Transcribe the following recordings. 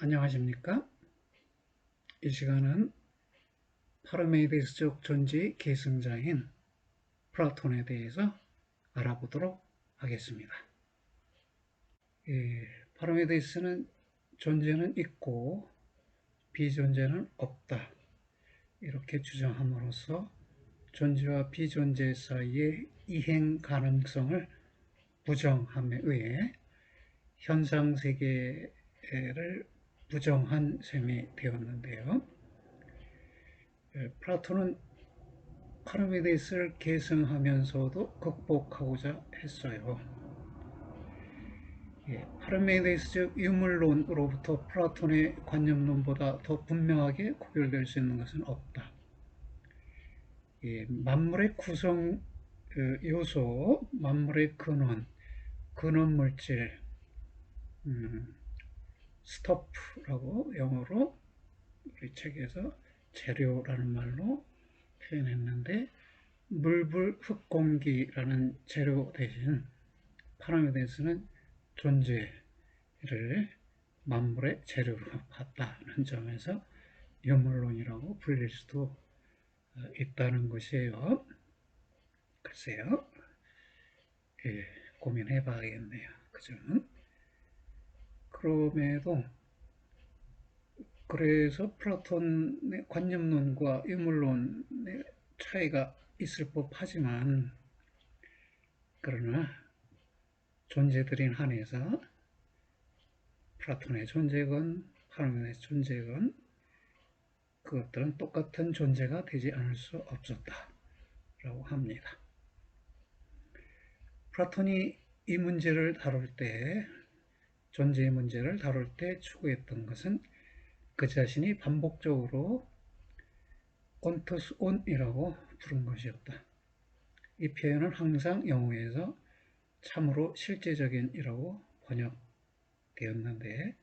안녕하십니까? 이 시간은 파르메이데스적 존재의 계승자인 플라톤에 대해서 알아보도록 하겠습니다. 파르메이데스는 존재는 있고 비존재는 없다, 이렇게 주장함으로써 존재와 비존재 사이의 이행 가능성을 부정함에 의해 현상세계를 부정한 셈이 되었는데요. 플라톤은 파르메데스를 계승하면서도 극복하고자 했어요. 파르메데스적 유물론으로부터 플라톤의 관념론보다 더 분명하게 구별될 수 있는 것은 없다. 만물의 구성 요소, 만물의 근원 물질, 스토프라고 영어로 우리 책에서 재료라는 말로 표현했는데, 물불 흙공기라는 재료 대신 파르메데스는 존재를 만물의 재료로 봤다는 점에서 유물론이라고 불릴 수도 있다는 것이에요. 글쎄요, 고민해 봐야겠네요. 그죠? 그래서 플라톤의 관념론과 유물론의 차이가 있을 법하지만, 그러나 존재들인 한해서 플라톤의 존재건 파르메데스의 존재건 그것들은 똑같은 존재가 되지 않을 수 없었다라고 합니다. 플라톤이 이 문제를 다룰 때, 존재의 문제를 다룰 때 추구했던 것은 그 자신이 반복적으로 온토스 온이라고 부른 것이었다. 이 표현은 항상 영어에서 참으로 실제적인이라고 번역되었는데,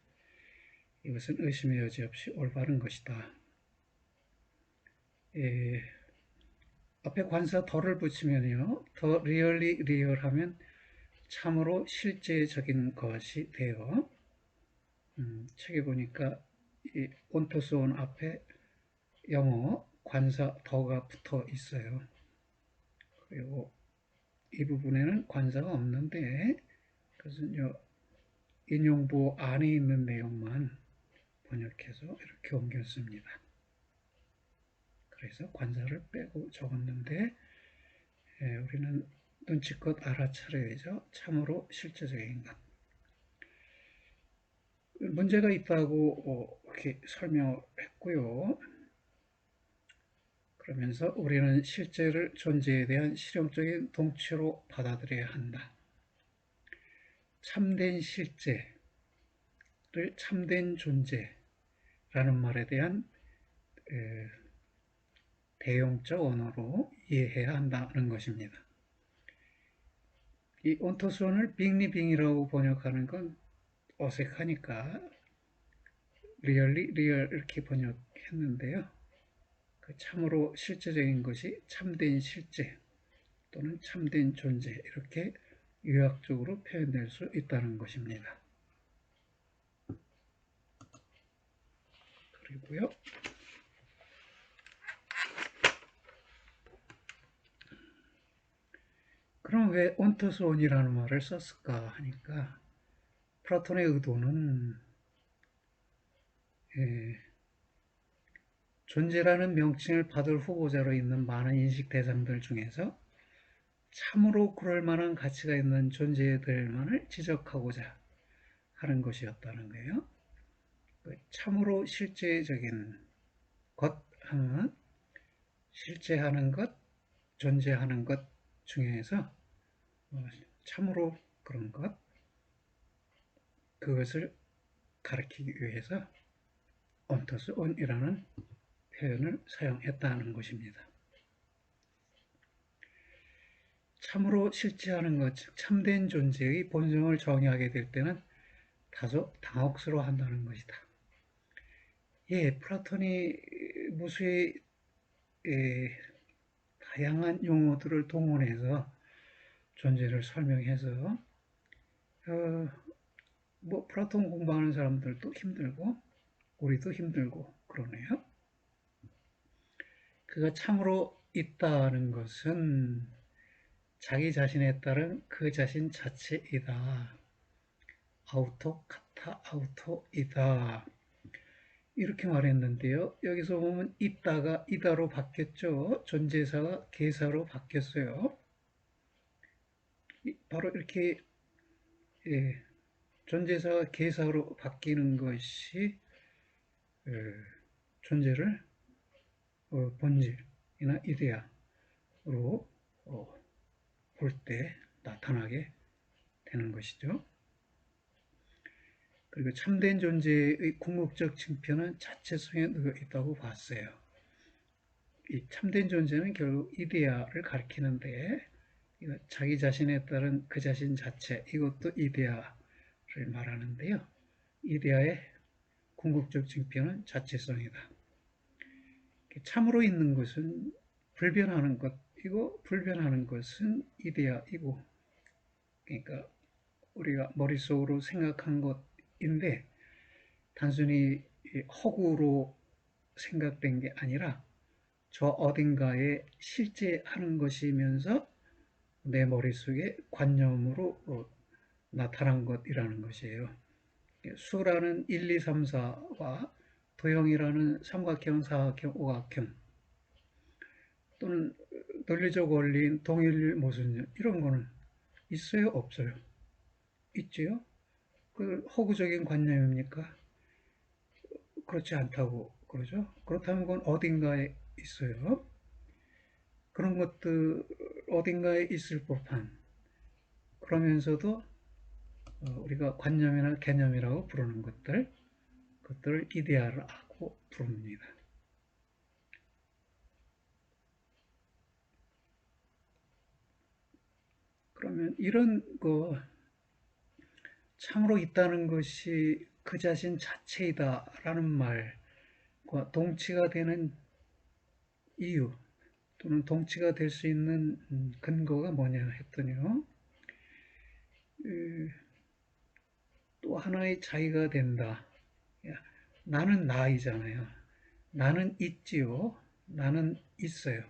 이것은 의심의 여지 없이 올바른 것이다. 앞에 관사 더를 붙이면요, 더 리얼리 리얼하면 참으로 실제적인 것이 돼요. 책에 보니까 이 온토스온 앞에 영어 관사 더가 붙어 있어요. 그리고 이 부분에는 관사가 없는데, 그것은 인용부 안에 있는 내용만 번역해서 이렇게 옮겼습니다. 그래서 관사를 빼고 적었는데, 우리는 눈치껏 알아차려야죠. 참으로 실제적인 것. 문제가 있다고 이렇게 설명을 했고요. 그러면서 우리는 실제를 존재에 대한 실용적인 동체로 받아들여야 한다. 참된 실제를 참된 존재라는 말에 대한 대용적 언어로 이해해야 한다는 것입니다. 이 온토스온을 빙리빙이라고 번역하는 건 어색하니까 리얼리 리얼 이렇게 번역했는데요. 참으로 실제적인 것이 참된 실제 또는 참된 존재, 이렇게 유학적으로 표현될 수 있다는 것입니다. 그리고요, 그럼 왜 온토스온이라는 말을 썼을까 하니까, 플라톤의 의도는 존재라는 명칭을 받을 후보자로 있는 많은 인식 대상들 중에서 참으로 그럴 만한 가치가 있는 존재들만을 지적하고자 하는 것이었다는 거예요. 참으로 실제적인 것 하면 실제하는 것, 존재하는 것 중에서 참으로 그런 것, 그것을 가리키기 위해서 온토스 온이라는 표현을 사용했다는 것입니다. 참으로 실제하는 것, 즉 참된 존재의 본성을 정의하게 될 때는 다소 당혹스러워한다는 것이다. 플라톤이 무수히 다양한 용어들을 동원해서 존재를 설명해서 플라톤 공부하는 사람들도 힘들고 우리도 힘들고 그러네요. 그가 참으로 있다는 것은 자기 자신에 따른 그 자신 자체이다. 아우토 카타 아우토이다. 이렇게 말했는데요. 여기서 보면 있다가 이다로 바뀌었죠. 존재사가 계사로 바뀌었어요. 바로 이렇게 예, 존재사가 계사로 바뀌는 것이 존재를 본질이나 이데아로 볼 때 나타나게 되는 것이죠. 그리고 참된 존재의 궁극적 징표는 자체성에 놓여 있다고 봤어요. 이 참된 존재는 결국 이데아를 가리키는데 자기 자신에 따른 그 자신 자체, 이것도 이데아를 말하는데요. 이데아의 궁극적 징표는 자체성이다. 참으로 있는 것은 불변하는 것이고 불변하는 것은 이데아이고, 그러니까 우리가 머릿속으로 생각한 것인데 단순히 허구로 생각된 게 아니라 저 어딘가에 실제 하는 것이면서 내 머릿속에 관념으로 나타난 것이라는 것이에요. 수라는 1, 2, 3, 4와 도형이라는 삼각형, 사각형, 오각형 또는 논리적 원리인 동일 모순 이런 거는 있어요? 없어요? 있지요? 그 허구적인 관념입니까? 그렇지 않다고 그러죠. 그렇다면 그건 어딘가에 있어요. 그런 것들 어딘가에 있을 법한, 그러면서도 우리가 관념이나 개념이라고 부르는 그것들을 이데아라고 부릅니다. 그러면 이런 거 참으로 있다는 것이 그 자신 자체이다라는 말과 동치가 되는 이유 또는 동치가 될 수 있는 근거가 뭐냐 했더니요. 또 하나의 자기가 된다. 나는 나이잖아요. 나는 있지요. 나는 있어요.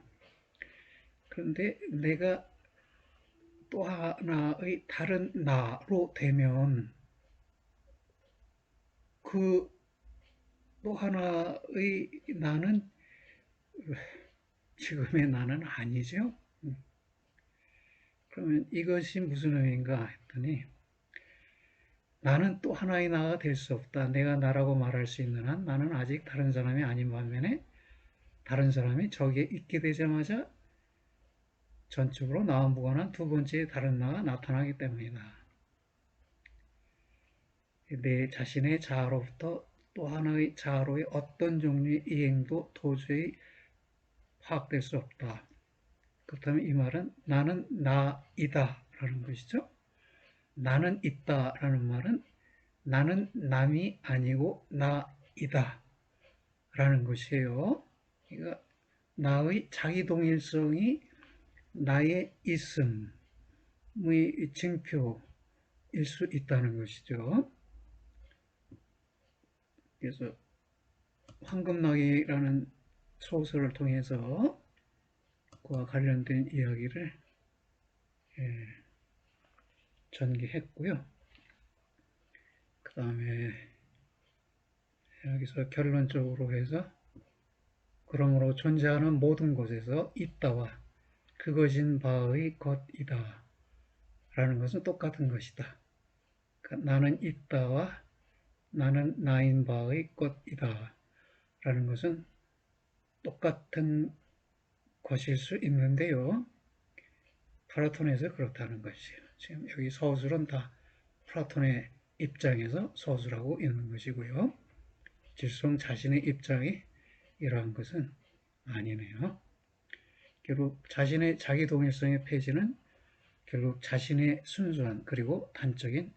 그런데 내가 또 하나의 다른 나로 되면 그 또 하나의 나는 지금의 나는 아니죠. 그러면 이것이 무슨 의미인가 했더니 나는 또 하나의 나가 될 수 없다. 내가 나라고 말할 수 있는 한 나는 아직 다른 사람이 아닌 반면에 다른 사람이 저기에 있게 되자마자 전적으로 나와 무관한 두 번째 다른 나가 나타나기 때문이다. 내 자신의 자아로부터 또 하나의 자아로의 어떤 종류의 이행도 도저히 파악될 수 없다. 그렇다면 이 말은 나는 나이다 라는 것이죠. 나는 있다 라는 말은 나는 남이 아니고 나이다 라는 것이에요. 그러니까 나의 자기동일성이 나의 있음의 증표일 수 있다는 것이죠. 그래서 황금나귀라는 소설을 통해서 그와 관련된 이야기를 전개했고요. 그 다음에 여기서 결론적으로 해서 그러므로 존재하는 모든 곳에서 있다와 그것인 바의 것이다 라는 것은 똑같은 것이다. 그러니까 나는 있다와 나는 나인 바의 것이다 라는 것은 똑같은 것일 수 있는데요. 플라톤에서 그렇다는 것이에요. 지금 여기 서술은 다 플라톤의 입장에서 서술하고 있는 것이고요. 질성 자신의 입장이 이러한 것은 아니네요. 결국 자신의 자기동일성의 폐지는 결국 자신의 순수한 그리고 단적인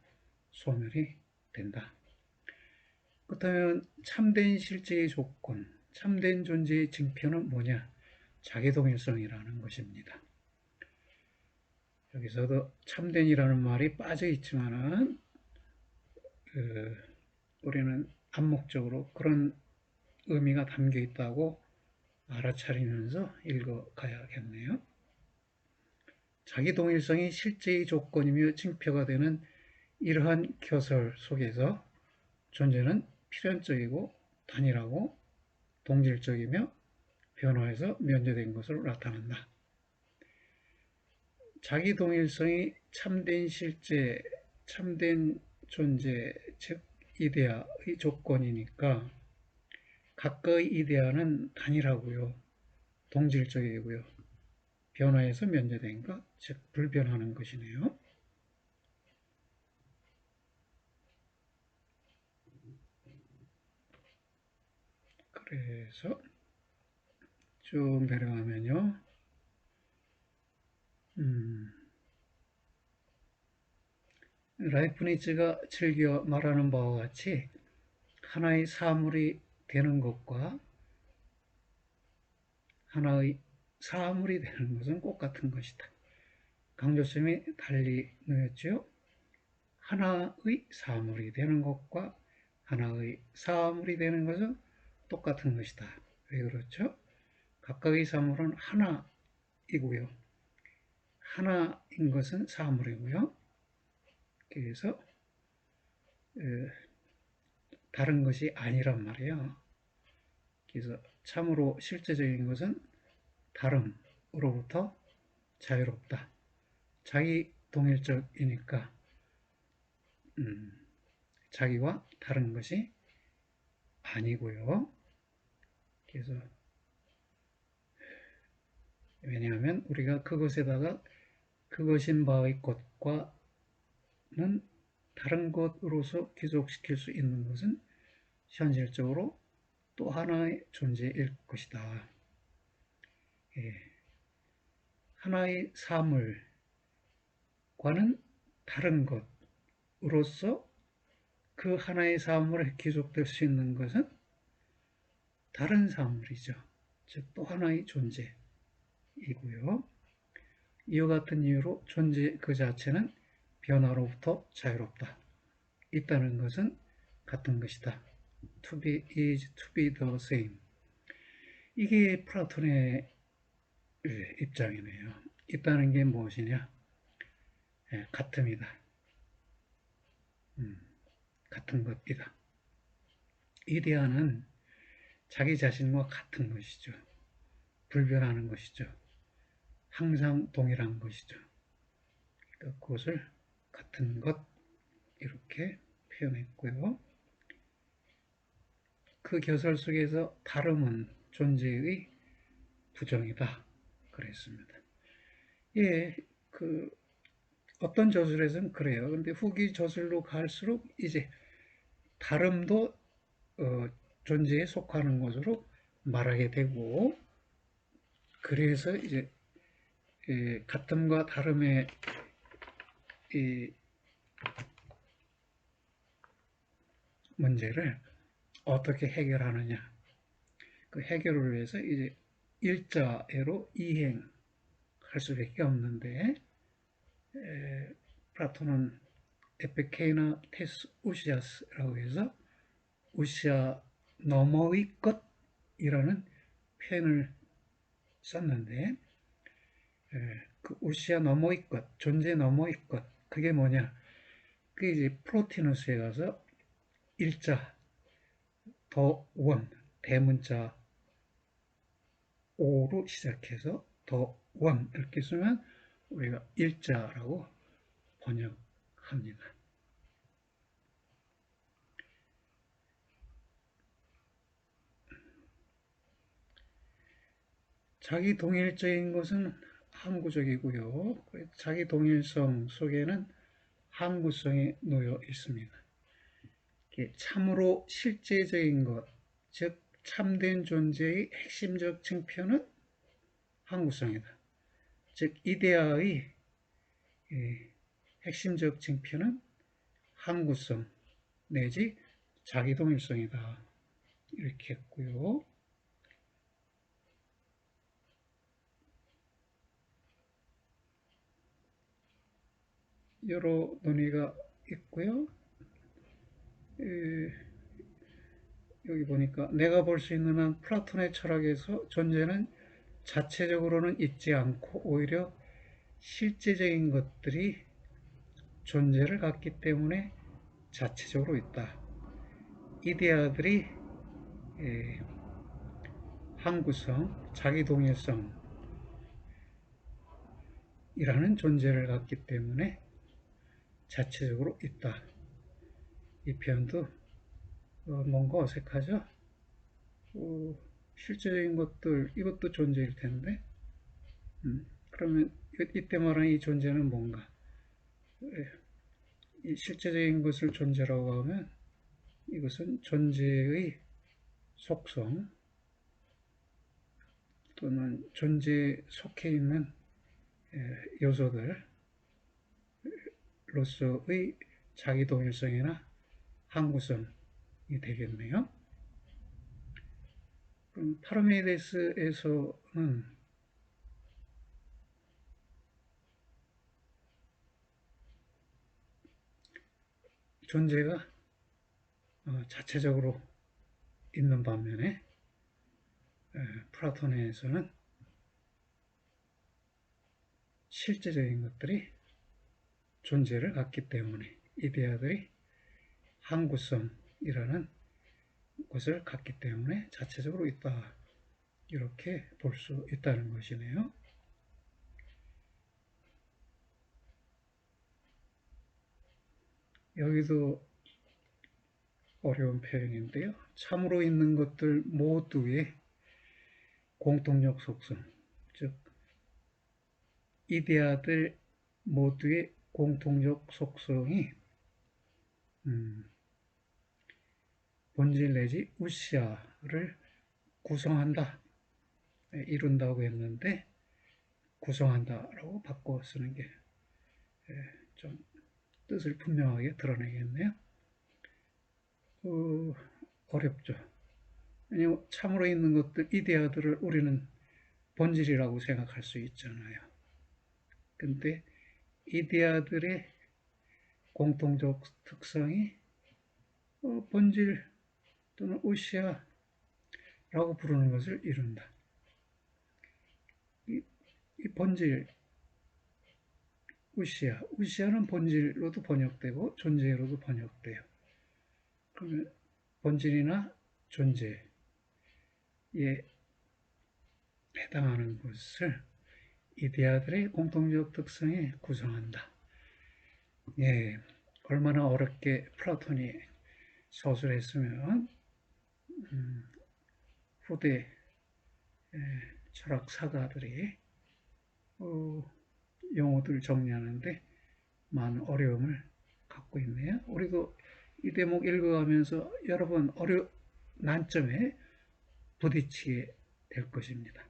소멸이 된다. 그렇다면 참된 실제의 조건, 참된 존재의 증표는 뭐냐? 자기동일성이라는 것입니다. 여기서도 참된이라는 말이 빠져 있지만은 우리는 암묵적으로 그런 의미가 담겨 있다고 알아차리면서 읽어가야겠네요. 자기 동일성이 실제의 조건이며 징표가 되는 이러한 교설 속에서 존재는 필연적이고 단일하고 동질적이며 변화에서 면제된 것으로 나타난다. 자기 동일성이 참된 실제, 참된 존재, 즉 이데아의 조건이니까 각각의 이데아는 단일하고요, 동질적이고요, 변화에서 면제된 것, 즉 불변하는 것이네요. 그래서 쭉 내려가면요. 라이프니츠가 즐겨 말하는 바와 같이 하나의 사물이 되는 것과 하나의 사물이 되는 것은 똑같은 것이다. 강조점이 달리 놓였죠. 하나의 사물이 되는 것과 하나의 사물이 되는 것은 똑같은 것이다. 왜 그렇죠? 각각의 사물은 하나이고요. 하나인 것은 사물이고요. 그래서 다른 것이 아니란 말이에요. 그래서 참으로 실제적인 것은 다름으로부터 자유롭다. 자기 동일적이니까 자기와 다른 것이 아니고요. 그래서 왜냐하면 우리가 그것에다가 그것인 바의 것과는 다른 것으로서 귀속시킬 수 있는 것은 현실적으로 또 하나의 존재일 것이다. 예. 하나의 사물과는 다른 것으로서 그 하나의 사물에 귀속될 수 있는 것은 다른 사물이죠. 즉 또 하나의 존재이고요. 이와 같은 이유로 존재 그 자체는 변화로부터 자유롭다. 있다는 것은 같은 것이다. To be is to be the same. 이게 플라톤의 입장이네요. 있다는 게 무엇이냐? 같음이다. 같은 것이다. 이데아는 자기 자신과 같은 것이죠. 불변하는 것이죠. 항상 동일한 것이죠. 그러니까 그것을 같은 것 이렇게 표현했고요. 그 교설 속에서 다름은 존재의 부정이다. 그랬습니다. 예, 어떤 저술에서는 그래요. 근데 후기 저술로 갈수록 이제 다름도 존재에 속하는 것으로 말하게 되고, 그래서 이제 같음과 다름의 이 문제를 어떻게 해결하느냐. 그 해결을 위해서 이제 일자애로 이행할 수밖에 없는데, 플라톤은 에피케이나 테스 우시아스라고 해서 우시아 너머의 것이라는 표현을 썼는데, 그 우시아 너머의 것, 존재 너머의 것, 그게 뭐냐? 그게 이제 프로티누스에 가서 일자, 더 원, 대문자 오로 시작해서 더 원 이렇게 쓰면 우리가 일자라고 번역합니다. 자기 동일적인 것은 항구적이고요. 자기 동일성 속에는 항구성이 놓여 있습니다. 참으로 실제적인 것, 즉 참된 존재의 핵심적 징표는 항구성이다. 즉 이데아의 핵심적 징표는 항구성 내지 자기동일성이다. 이렇게 했고요. 여러 논의가 있고요. 여기 보니까 내가 볼 수 있는 한 플라톤의 철학에서 존재는 자체적으로는 있지 않고 오히려 실제적인 것들이 존재를 갖기 때문에 자체적으로 있다. 이데아들이 항구성, 자기동일성이라는 존재를 갖기 때문에 자체적으로 있다. 이 표현도 뭔가 어색하죠? 실제적인 것들, 이것도 존재일 텐데 그러면 이때 말하는 이 존재는 뭔가? 이 실제적인 것을 존재라고 하면 이것은 존재의 속성 또는 존재에 속해 있는 요소들로서의 자기동일성이나 항구성이 되겠네요. 그럼 파르메이데스에서는 존재가 자체적으로 있는 반면에 플라톤에서는 실제적인 것들이 존재를 갖기 때문에 이데아들이 항구성이라는 것을 갖기 때문에 자체적으로 있다. 이렇게 볼 수 있다는 것이네요. 여기도 어려운 표현인데요. 참으로 있는 것들 모두의 공통적 속성, 즉 이데아들 모두의 공통적 속성이 본질 내지 우시아를 구성한다, 이룬다고 했는데 구성한다라고 바꿔 쓰는 게 좀 뜻을 분명하게 드러내겠네요. 어렵죠. 왜냐하면 참으로 있는 것들, 이데아들을 우리는 본질이라고 생각할 수 있잖아요. 근데 이데아들의 공통적 특성이 본질 또는 우시아라고 부르는 것을 이룬다. 이 본질, 우시아는 본질로도 번역되고 존재로도 번역돼요. 그러면 본질이나 존재에 해당하는 것을 이데아들의 공통적 특성에 구성한다. 얼마나 어렵게 플라톤이 서술했으면 후대 철학 사가들이 용어들 정리하는데 많은 어려움을 갖고 있네요. 우리도 이 대목 읽어가면서 여러 번 난점에 부딪히게 될 것입니다.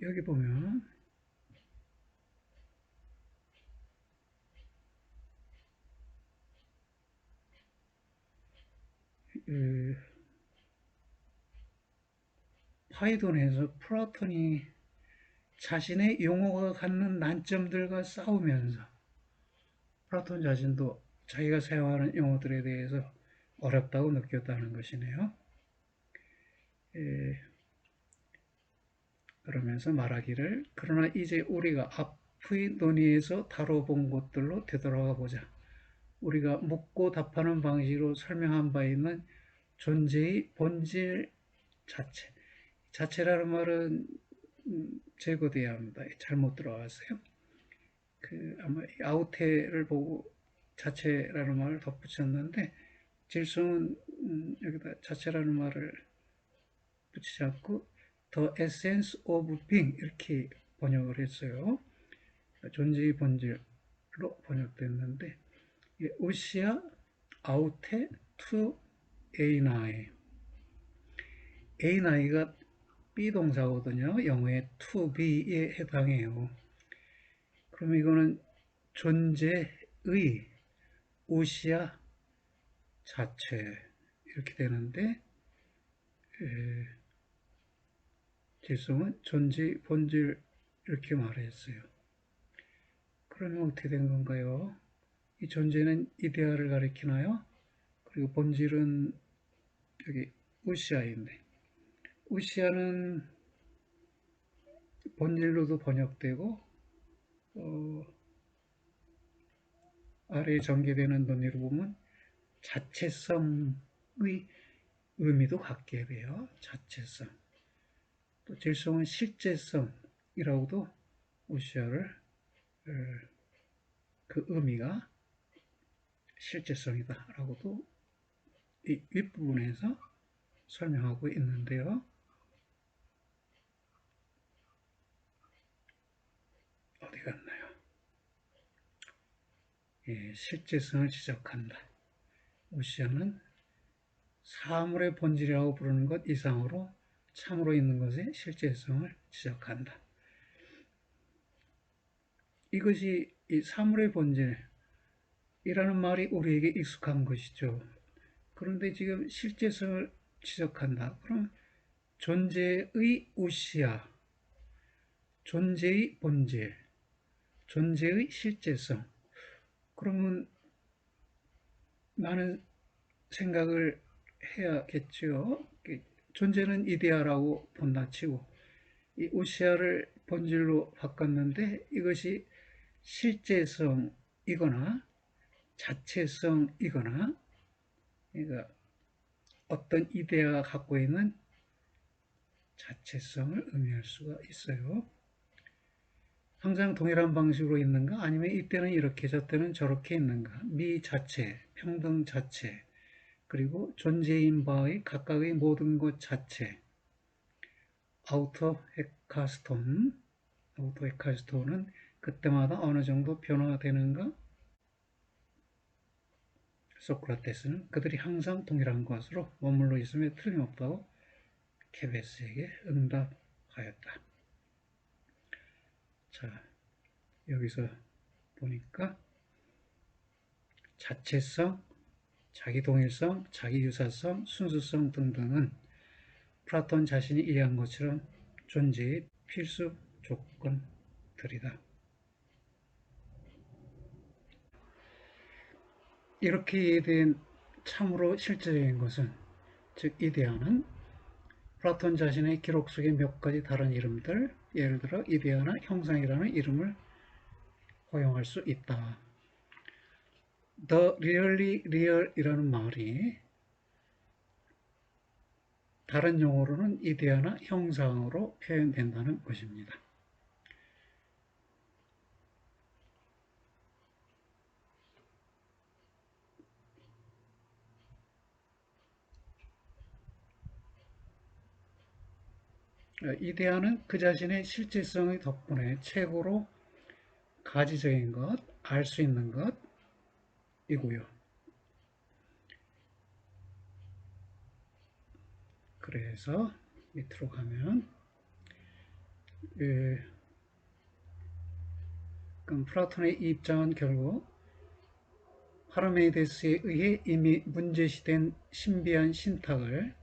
여기 보면 파이돈에서 플라톤이 자신의 용어가 갖는 난점들과 싸우면서 플라톤 자신도 자기가 사용하는 용어들에 대해서 어렵다고 느꼈다는 것이네요. 그러면서 말하기를 그러나 이제 우리가 앞의 논의에서 다뤄본 것들로 되돌아가 보자. 우리가 묻고 답하는 방식으로 설명한 바 있는 존재의 본질 자체. 자체라는 말은 제거돼야 합니다. 잘못 들어갔어요. 아마 아우테를 보고 자체라는 말을 덧붙였는데 질성은 여기다 자체라는 말을 붙이지 않고 The essence of being 이렇게 번역을 했어요. 존재의 본질로 번역됐는데 우시아 아우테 투 에이나이 에이나이가 비동사거든요. 영어의 to be에 해당해요. 그럼 이거는 존재의 우시아 자체 이렇게 되는데 질성은 존재의 본질 이렇게 말했어요. 그러면 어떻게 된 건가요? 이 존재는 이데아를 가리키나요? 그리고 본질은 여기 우시아인데, 우시아는 본질로도 번역되고 어, 아래에 전개되는 논리로 보면 자체성의 의미도 갖게 돼요. 자체성. 또 질성은 실제성이라고도 우시아를 그 의미가 실제성이다라고도 이 윗부분에서 설명하고 있는데요. 어디 갔나요? 예, 실제성을 지적한다. 우시아는 사물의 본질이라고 부르는 것 이상으로 참으로 있는 것의 실제성을 지적한다. 이것이 이 사물의 본질이라는 말이 우리에게 익숙한 것이죠. 그런데 지금 실제성을 지적한다. 그럼 존재의 우시아, 존재의 본질, 존재의 실제성. 그러면 많은 생각을 해야겠죠. 존재는 이데아라고 본다치고 이 우시아를 본질로 바꿨는데 이것이 실제성이거나 자체성이거나 그러니까 어떤 이데아가 갖고 있는 자체성을 의미할 수가 있어요. 항상 동일한 방식으로 있는가? 아니면 이때는 이렇게 저때는 저렇게 있는가? 미자체, 평등 자체, 그리고 존재인 바의 각각의 모든 것 자체, 아우터 에카스톤, 아우터 에카스톤은 그때마다 어느 정도 변화되는가? 소크라테스는 그들이 항상 동일한 것으로 머물러 있음에 틀림없다고 케베스에게 응답하였다. 자, 여기서 보니까 자체성, 자기동일성, 자기유사성, 순수성 등등은 플라톤 자신이 이해한 것처럼 존재의 필수 조건들이다. 이렇게 이해된 참으로 실제적인 것은, 즉 이데아는 플라톤 자신의 기록 속의 몇 가지 다른 이름들, 예를 들어 이데아나 형상이라는 이름을 허용할 수 있다. The really real이라는 말이 다른 용어로는 이데아나 형상으로 표현된다는 것입니다. 이데아는 그 자신의 실질성의 덕분에 최고로 가지적인 것, 알 수 있는 것이고요. 그래서 밑으로 가면 그럼 플라톤의 입장은 결국 파르메이데스에 의해 이미 문제시된 신비한 신탁을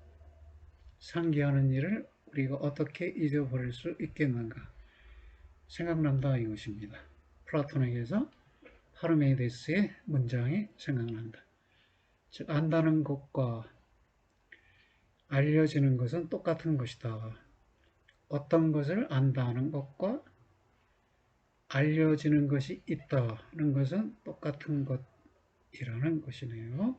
상기하는 일을 우리가 어떻게 잊어버릴 수 있겠는가 생각난다 이것입니다. 플라톤에게서 파르메이데스의 문장이 생각난다. 즉 안다는 것과 알려지는 것은 똑같은 것이다. 어떤 것을 안다는 것과 알려지는 것이 있다는 것은 똑같은 것이라는 것이네요.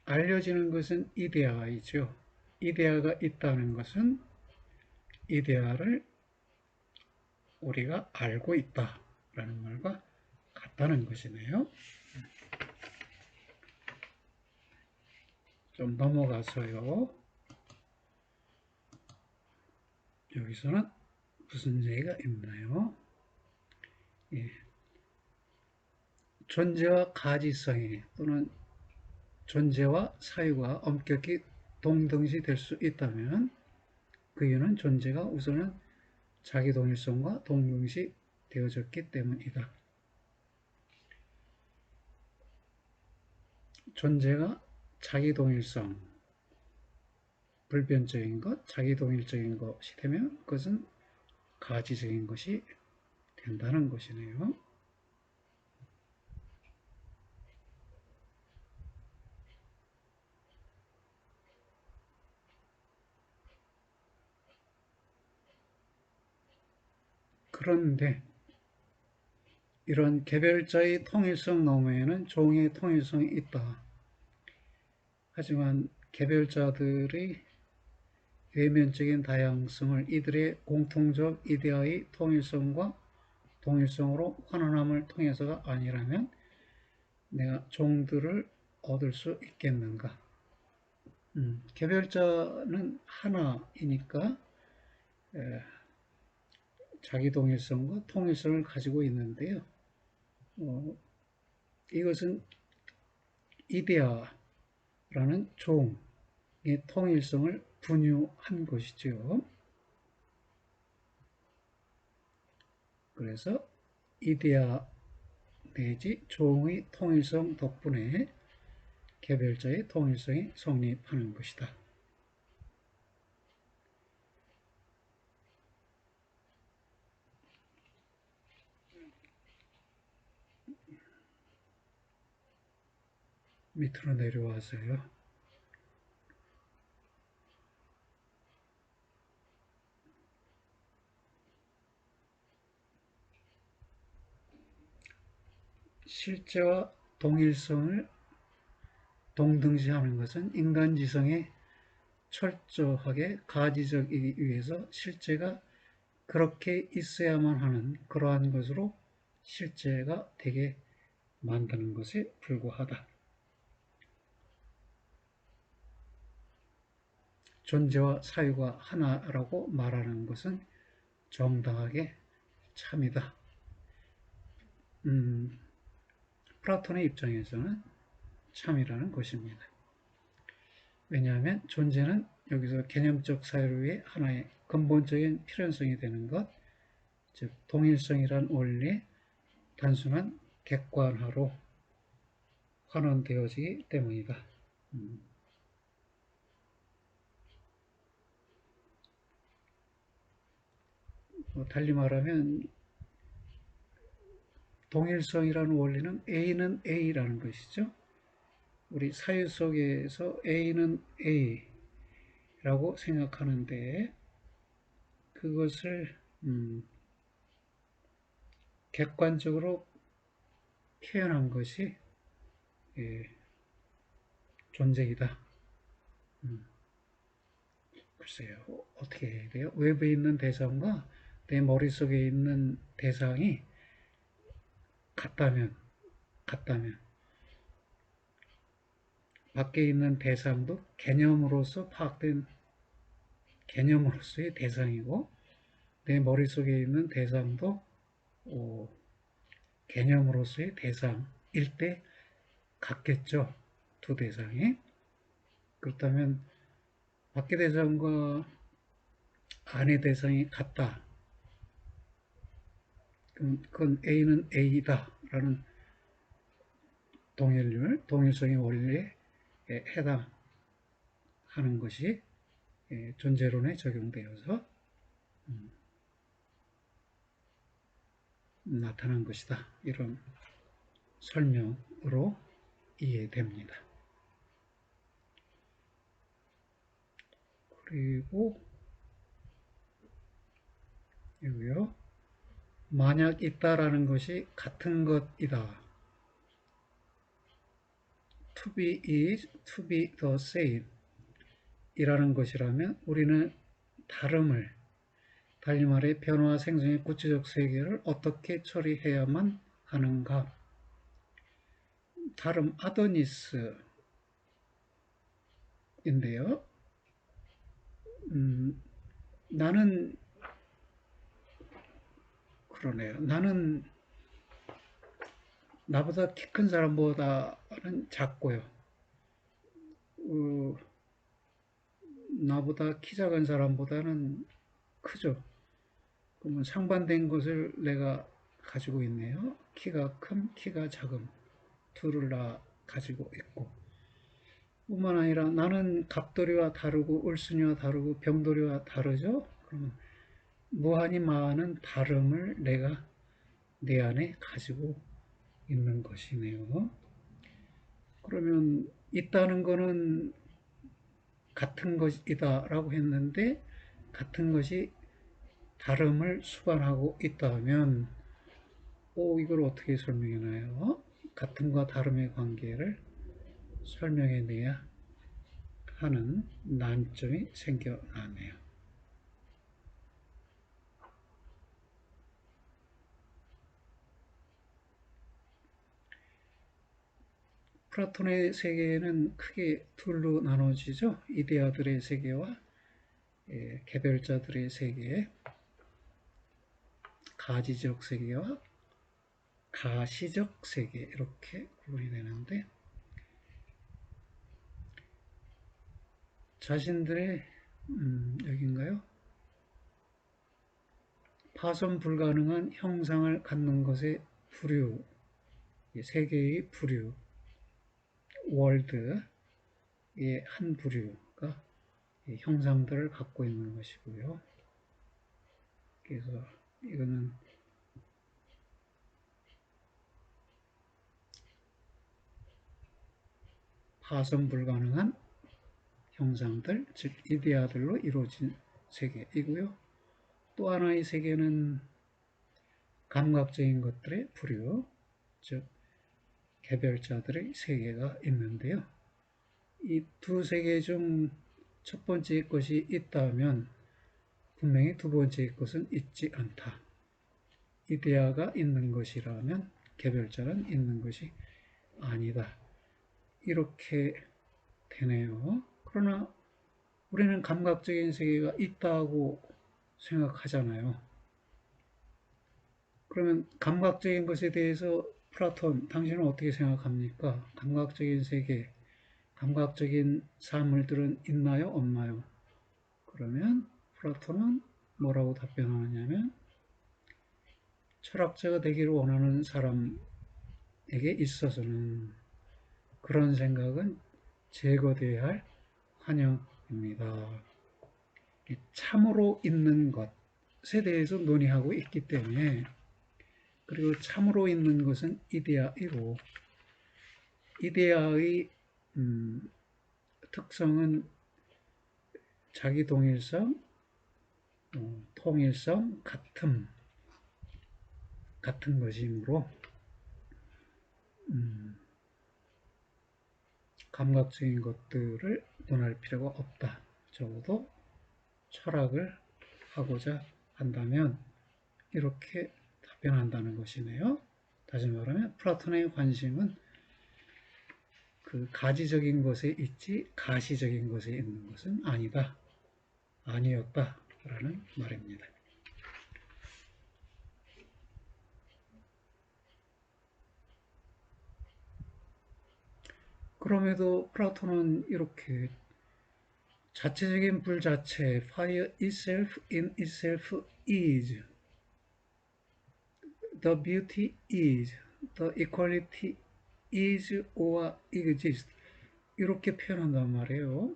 알려지는 것은 이데아이죠. 이데아가 있다는 것은 이데아를 우리가 알고 있다라는 말과 같다는 것이네요. 좀 넘어가서요. 여기서는 무슨 얘기가 있나요? 예. 존재와 가지성이 또는 존재와 사유가 엄격히 동등시 될 수 있다면 그 이유는 존재가 우선은 자기 동일성과 동등시 되어졌기 때문이다. 존재가 자기 동일성, 불변적인 것, 자기 동일적인 것이 되면 그것은 가지적인 것이 된다는 것이네요. 그런데 이런 개별자의 통일성 너머에는 종의 통일성이 있다. 하지만 개별자들의 외면적인 다양성을 이들의 공통적 이데아의 통일성과 동일성으로 환원함을 통해서가 아니라면 내가 종들을 얻을 수 있겠는가? 개별자는 하나이니까 자기 동일성과 통일성을 가지고 있는데요. 이것은 이데아라는 종의 통일성을 분유한 것이죠. 그래서 이데아 내지 종의 통일성 덕분에 개별자의 통일성이 성립하는 것이다. 밑으로 내려와서요. 실제와 동일성을 동등시하는 것은 인간지성에 철저하게 가지적이기 위해서 실제가 그렇게 있어야만 하는 그러한 것으로 실제가 되게 만드는 것에 불과하다. 존재와 사유가 하나라고 말하는 것은 정당하게 참이다. 플라톤의 입장에서는 참이라는 것입니다. 왜냐하면 존재는 여기서 개념적 사유의 하나의 근본적인 필연성이 되는 것, 즉 동일성이란 원리의 단순한 객관화로 환원되어지기 때문이다. 달리 말하면 동일성이라는 원리는 A는 A라는 것이죠. 우리 사유 속에서 A는 A라고 생각하는데 그것을 객관적으로 표현한 것이 존재이다. 글쎄요, 어떻게 해야 돼요? 외부에 있는 대상과 내 머릿속에 있는 대상이 같다면 밖에 있는 대상도 개념으로서 파악된 개념으로서의 대상이고 내 머릿속에 있는 대상도 개념으로서의 대상일 때 같겠죠. 두 대상이. 그렇다면 밖의 대상과 안의 대상이 같다. 그럼 그건 A는 A다 라는 동일성의 원리에 해당하는 것이 존재론에 적용되어서 나타난 것이다. 이런 설명으로 이해됩니다. 그리고 여기요. 만약 있다라는 것이 같은 것이다. To be is, to be the same 이라는 것이라면 우리는 다름을, 달리 말해 변화와 생성의 구체적 세계를 어떻게 처리해야만 하는가? 다름, 아도니스인데요. 나는 그러네요. 나는 나보다 키 큰 사람보다는 작고요. 나보다 키 작은 사람보다는 크죠. 그러면 상반된 것을 내가 가지고 있네요. 키가 큰, 키가 작음. 둘을 다 가지고 있고. 뿐만 아니라 나는 갑돌이와 다르고 을순이와 다르고 병돌이와 다르죠. 그러면 무한히 많은 다름을 내가 내 안에 가지고 있는 것이네요. 그러면 있다는 것은 같은 것이다 라고 했는데 같은 것이 다름을 수반하고 있다면 이걸 어떻게 설명해나요? 같음과 다름의 관계를 설명해내야 하는 난점이 생겨나네요. 플라톤의 세계는 크게 둘로 나눠지죠. 이데아들의 세계와 개별자들의 세계, 가지적 세계와 가시적 세계 이렇게 구분이 되는데 자신들의 여긴가요? 파손 불가능한 형상을 갖는 것의 부류, 세계의 부류, 월드의 한 부류가 형상들을 갖고 있는 것이고요. 그래서 이거는 파손 불가능한 형상들, 즉 이데아들로 이루어진 세계이고요. 또 하나의 세계는 감각적인 것들의 부류, 즉 개별자들의 세계가 있는데요. 이 두 세계 중 첫 번째 것이 있다면 분명히 두 번째 것은 있지 않다. 이데아가 있는 것이라면 개별자는 있는 것이 아니다. 이렇게 되네요. 그러나 우리는 감각적인 세계가 있다고 생각하잖아요. 그러면 감각적인 것에 대해서 플라톤, 당신은 어떻게 생각합니까? 감각적인 세계, 감각적인 사물들은 있나요? 없나요? 그러면 플라톤은 뭐라고 답변하느냐면 철학자가 되기를 원하는 사람에게 있어서는 그런 생각은 제거되어야 할 환영입니다. 참으로 있는 것에 대해서 논의하고 있기 때문에 그리고 참으로 있는 것은 이데아이고 이데아의 특성은 자기 동일성, 통일성, 같은 것이므로 감각적인 것들을 논할 필요가 없다. 적어도 철학을 하고자 한다면 이렇게 답변한다는 것이네요. 다시 말하면 플라톤의 관심은 그 가지적인 것에 있지 가시적인 것에 있는 것은 아니다. 아니었다. 라는 말입니다. 그럼에도 플라톤은 이렇게 자체적인 불자체, fire itself in itself is, the beauty is, the equality is or exists 이렇게 표현한단 말이에요.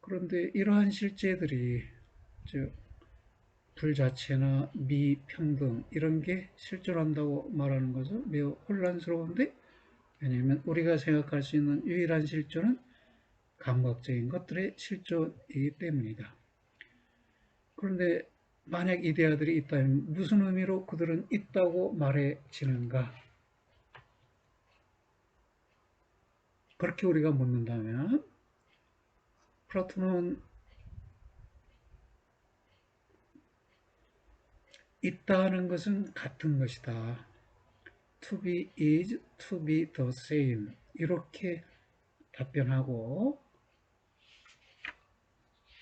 그런데 이러한 실제들이 즉 불자체나 미평등 이런 게 실존한다고 말하는 것은 매우 혼란스러운데 왜냐하면 우리가 생각할 수 있는 유일한 실존은 감각적인 것들의 실존이기 때문이다. 그런데 만약 이데아들이 있다면 무슨 의미로 그들은 있다고 말해지는가? 그렇게 우리가 묻는다면 플라톤은 있다는 것은 같은 것이다. To be is to be the same. 이렇게 답변하고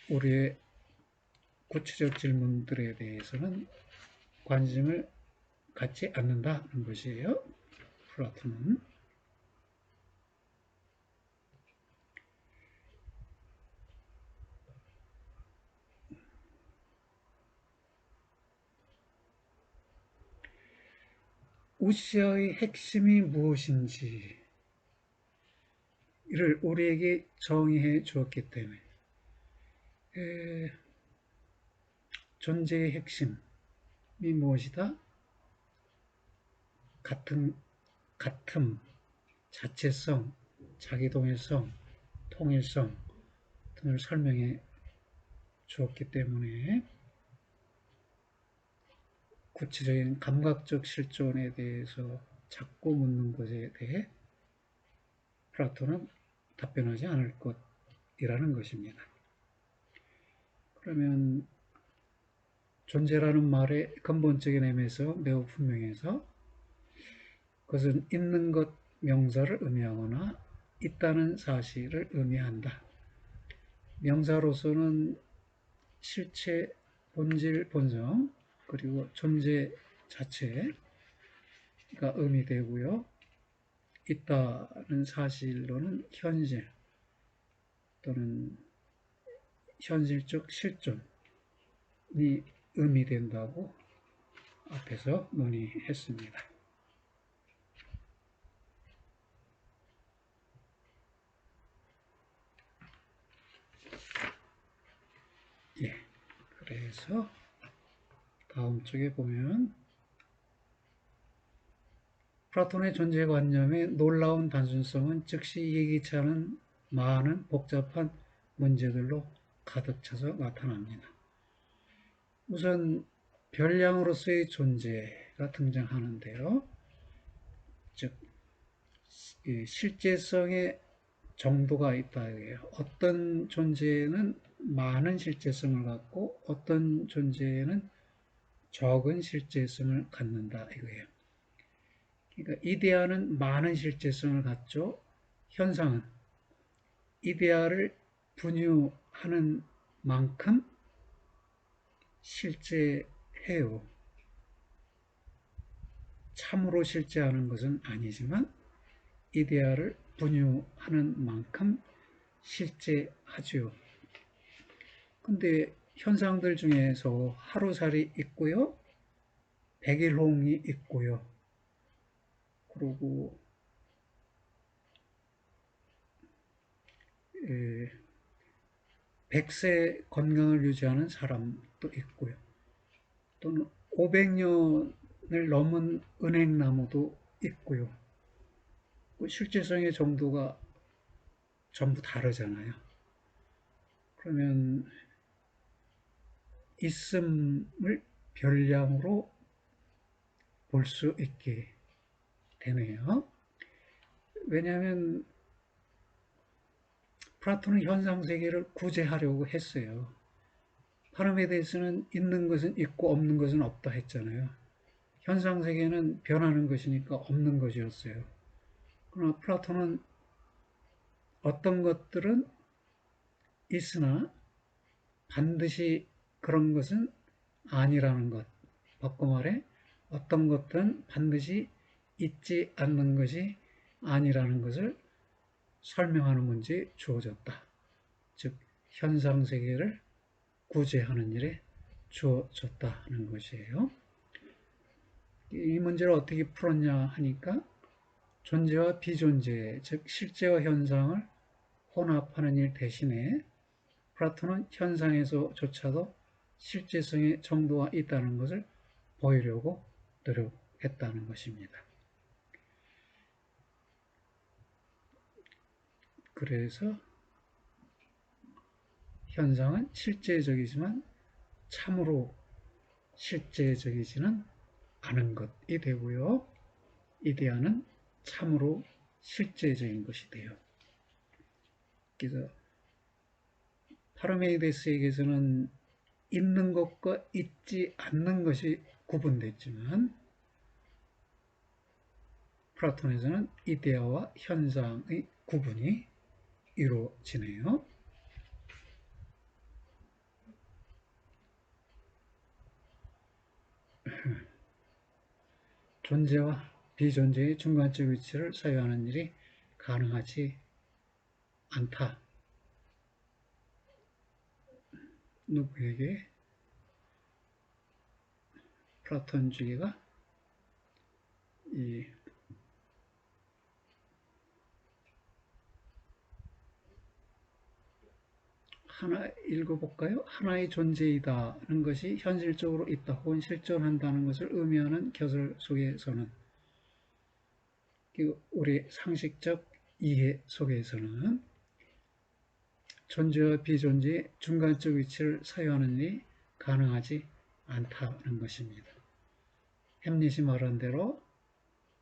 우리의 구체적 질문들에 대해서는 관심을 갖지 않는다는 것이에요. 플라톤은. 우시아의 핵심이 무엇인지를 우리에게 정의해 주었기 때문에 존재의 핵심이 무엇이다? 같음, 자체성, 자기동일성, 통일성 등을 설명해 주었기 때문에 구체적인 감각적 실존에 대해서 자꾸 묻는 것에 대해 플라톤은 답변하지 않을 것이라는 것입니다. 그러면 존재라는 말의 근본적인 의미에서 매우 분명해서 그것은 있는 것 명사를 의미하거나 있다는 사실을 의미한다. 명사로서는 실체, 본질, 본성, 그리고 존재 자체가 의미되고요. 있다는 사실로는 현실 또는 현실적 실존이 의미된다고 앞에서 논의했습니다. 예, 그래서 다음 쪽에 보면 플라톤의 존재관념의 놀라운 단순성은 즉시 예기치 않은 많은 복잡한 문제들로 가득 차서 나타납니다. 우선 별량으로서의 존재가 등장하는데요. 즉 실제성의 정도가 있다 이거예요. 어떤 존재는 많은 실제성을 갖고 어떤 존재는 적은 실제성을 갖는다 이거예요. 그러니까 이데아는 많은 실제성을 갖죠. 현상은 이데아를 분유하는 만큼 실제해요. 참으로 실제하는 것은 아니지만 이데아를 분유하는 만큼 실제하죠. 근데 현상들 중에서 하루살이 있고요. 백일홍이 있고요. 그리고 백세 건강을 유지하는 사람도 있고요. 또는 500년을 넘은 은행나무도 있고요. 실제성의 정도가 전부 다르잖아요. 그러면 있음을 별량으로 볼 수 있게 되네요. 왜냐하면 플라톤은 현상세계를 구제하려고 했어요. 파르메데스는 있는 것은 있고 없는 것은 없다 했잖아요. 현상세계는 변하는 것이니까 없는 것이었어요. 그러나 플라톤은 어떤 것들은 있으나 반드시 그런 것은 아니라는 것. 바꿔 말해 어떤 것들은 반드시 있지 않는 것이 아니라는 것을 설명하는 문제에 주어졌다. 즉 현상세계를 구제하는 일에 주어졌다는 것이에요. 이 문제를 어떻게 풀었냐 하니까 존재와 비존재, 즉 실제와 현상을 혼합하는 일 대신에 플라톤은 현상에서조차도 실제성의 정도가 있다는 것을 보이려고 노력했다는 것입니다. 그래서 현상은 실제적이지만 참으로 실제적이지는 않은 것이 되고요. 이데아는 참으로 실제적인 것이 돼요. 그래서 파르메이데스에게서는 있는 것과 있지 않는 것이 구분됐지만 플라톤에서는 이데아와 현상의 구분이 이루어지네요. 존재와 비존재의 중간적 위치를 사유하는 일이 가능하지 않다. 누구에게? 플라톤 주의가 이 하나 읽어볼까요? 하나의 존재이다는 것이 현실적으로 있다 혹은 실존한다는 것을 의미하는 교설 속에서는 우리 상식적 이해 속에서는 존재와 비존재의 중간적 위치를 사유하는 일이 가능하지 않다는 것입니다. 햄릿이 말한 대로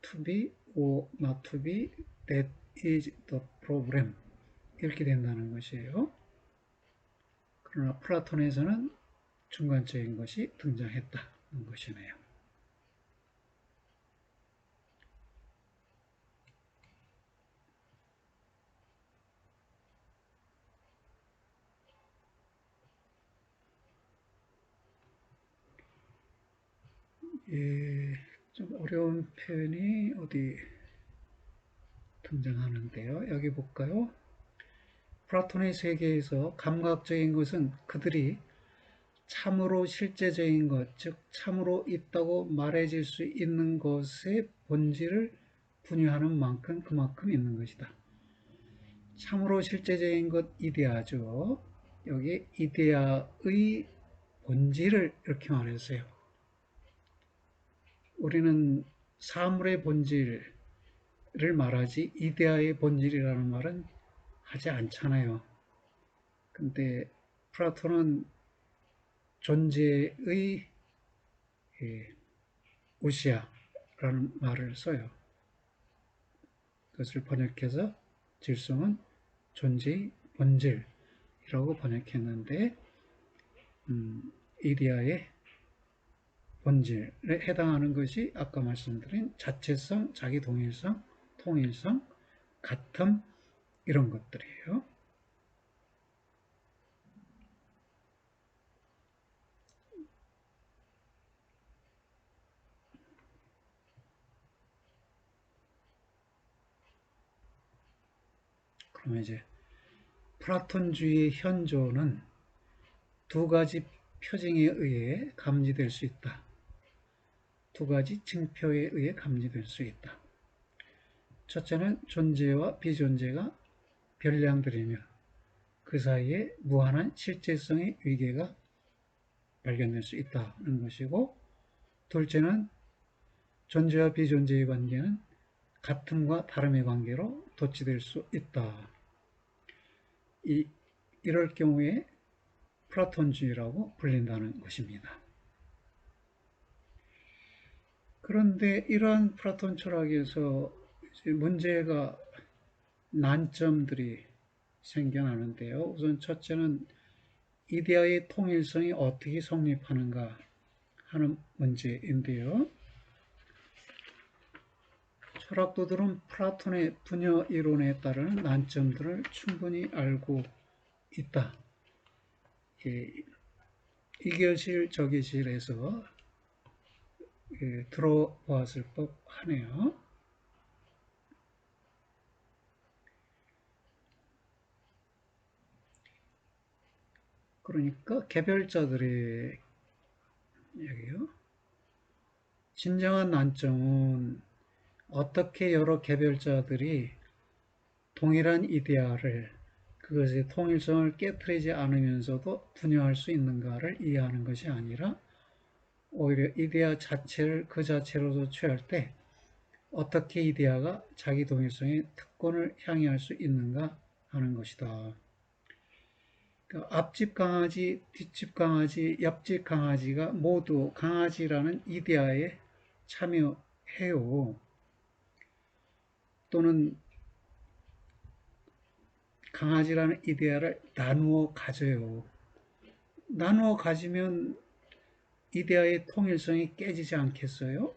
to be or not to be, that is the problem. 이렇게 된다는 것이에요. 그러나 플라톤에서는 중간적인 것이 등장했다는 것이네요. 예, 좀 어려운 표현이 어디 등장하는데요. 여기 볼까요? 플라톤의 세계에서 감각적인 것은 그들이 참으로 실제적인 것, 즉 참으로 있다고 말해질 수 있는 것의 본질을 분유하는 만큼 그만큼 있는 것이다. 참으로 실제적인 것 이데아죠. 여기 이데아의 본질을 이렇게 말했어요. 우리는 사물의 본질을 말하지 이데아의 본질이라는 말은 하지 않잖아요. 근데 플라톤은 존재의 우시아라는 말을 써요. 그것을 번역해서 질성은 존재의 본질이라고 번역했는데 이데아의 본질에 해당하는 것이 아까 말씀드린 자체성, 자기동일성, 통일성, 같음 이런 것들이에요. 그러면 이제 플라톤주의의 현존은 두 가지 표징에 의해 감지될 수 있다. 두 가지 징표에 의해 감지될 수 있다. 첫째는 존재와 비존재가 별량들이며 그 사이에 무한한 실제성의 위계가 발견될 수 있다는 것이고, 둘째는 존재와 비존재의 관계는 같음과 다름의 관계로 도치될 수 있다. 이럴 경우에 플라톤주의라고 불린다는 것입니다. 그런데 이러한 플라톤 철학에서 문제가 난점들이 생겨나는데요. 우선 첫째는 이데아의 통일성이 어떻게 성립하는가 하는 문제인데요. 철학도들은 플라톤의 분여 이론에 따르는 난점들을 충분히 알고 있다. 이결실 저기실에서 들어보았을 법하네요. 그러니까 개별자들의 얘기요. 진정한 난점은 어떻게 여러 개별자들이 동일한 이데아를 그것의 통일성을 깨뜨리지 않으면서도 분여할 수 있는가를 이해하는 것이 아니라 오히려 이데아 자체를 그 자체로서 취할 때 어떻게 이데아가 자기 동일성의 특권을 향유할 수 있는가 하는 것이다. 그러니까 앞집 강아지, 뒷집 강아지, 옆집 강아지가 모두 강아지라는 이데아에 참여해요. 또는 강아지라는 이데아를 나누어 가져요. 나누어 가지면 이데아의 통일성이 깨지지 않겠어요?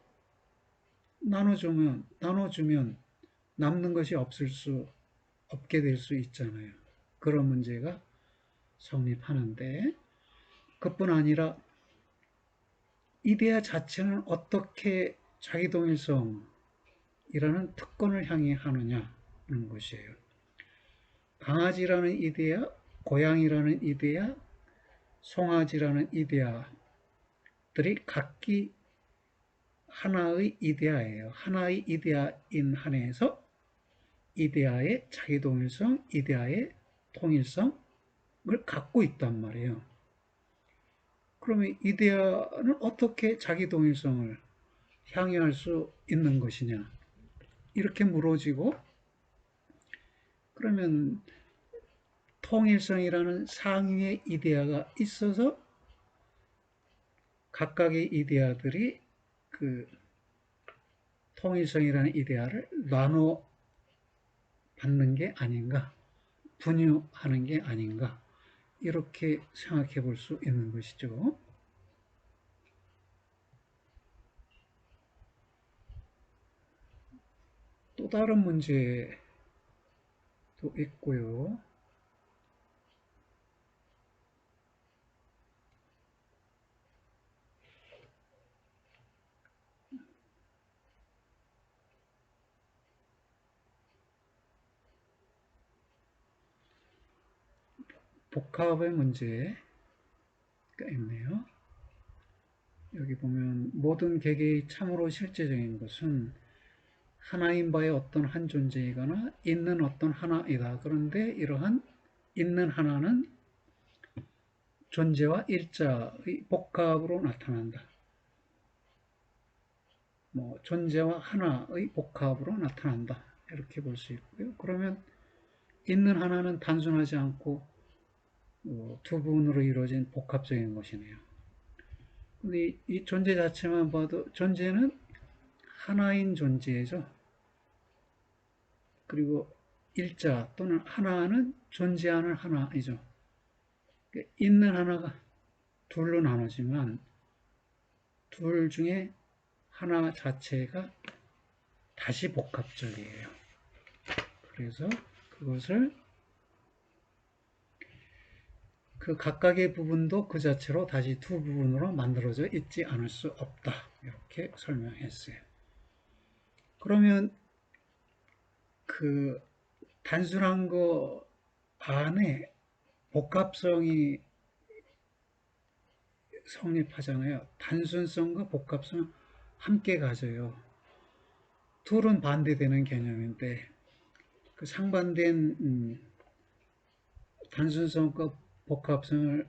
나눠주면 남는 것이 없게 될 수 있잖아요. 그런 문제가 성립하는데, 그뿐 아니라 이데아 자체는 어떻게 자기동일성이라는 특권을 향해 하느냐는 것이에요. 강아지라는 이데아, 고양이라는 이데아, 송아지라는 이데아들이 각기 하나의 이데아예요. 하나의 이데아인 한에서 이데아의 자기동일성, 이데아의 통일성을 갖고 있단 말이에요. 그러면 이데아는 어떻게 자기동일성을 향유할 수 있는 것이냐? 이렇게 물어지고, 그러면 통일성이라는 상위의 이데아가 있어서 각각의 이데아들이 그 통일성이라는 이데아를 나눠 받는 게 아닌가, 분유하는 게 아닌가, 이렇게 생각해 볼 수 있는 것이죠. 또 다른 문제도 있고요. 복합의 문제가 있네요. 여기 보면 모든 개개의 참으로 실제적인 것은 하나인 바의 어떤 한 존재이거나 있는 어떤 하나이다. 그런데 이러한 있는 하나는 존재와 일자의 복합으로 나타난다. 존재와 하나의 복합으로 나타난다. 이렇게 볼 수 있고요. 그러면 있는 하나는 단순하지 않고 두 부분으로 이루어진 복합적인 것이네요. 근데 이 존재 자체만 봐도 존재는 하나인 존재죠. 그리고 일자 또는 하나는 존재하는 하나이죠. 있는 하나가 둘로 나눠지만 둘 중에 하나 자체가 다시 복합적이에요. 그래서 그것을 그 각각의 부분도 그 자체로 다시 두 부분으로 만들어져 있지 않을 수 없다. 이렇게 설명했어요. 그러면 그 단순한 거 안에 복합성이 성립하잖아요. 단순성과 복합성은 함께 가져요. 둘은 반대되는 개념인데 그 상반된 단순성과 복합성을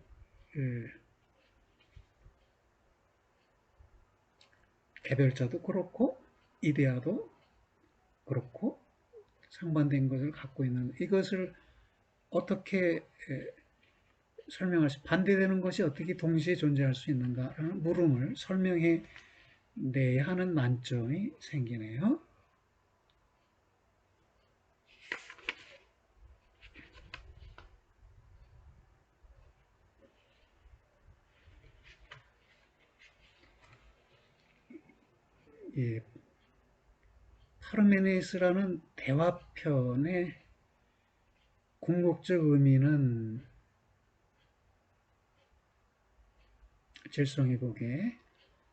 개별자도 그렇고 이데아도 그렇고 상반된 것을 갖고 있는 이것을 어떻게 설명할 수 반대되는 것이 어떻게 동시에 존재할 수 있는가라는 물음을 설명해 내야 하는 난점이 생기네요. 예, 파르메네스라는 대화편의 궁극적 의미는 질성이보게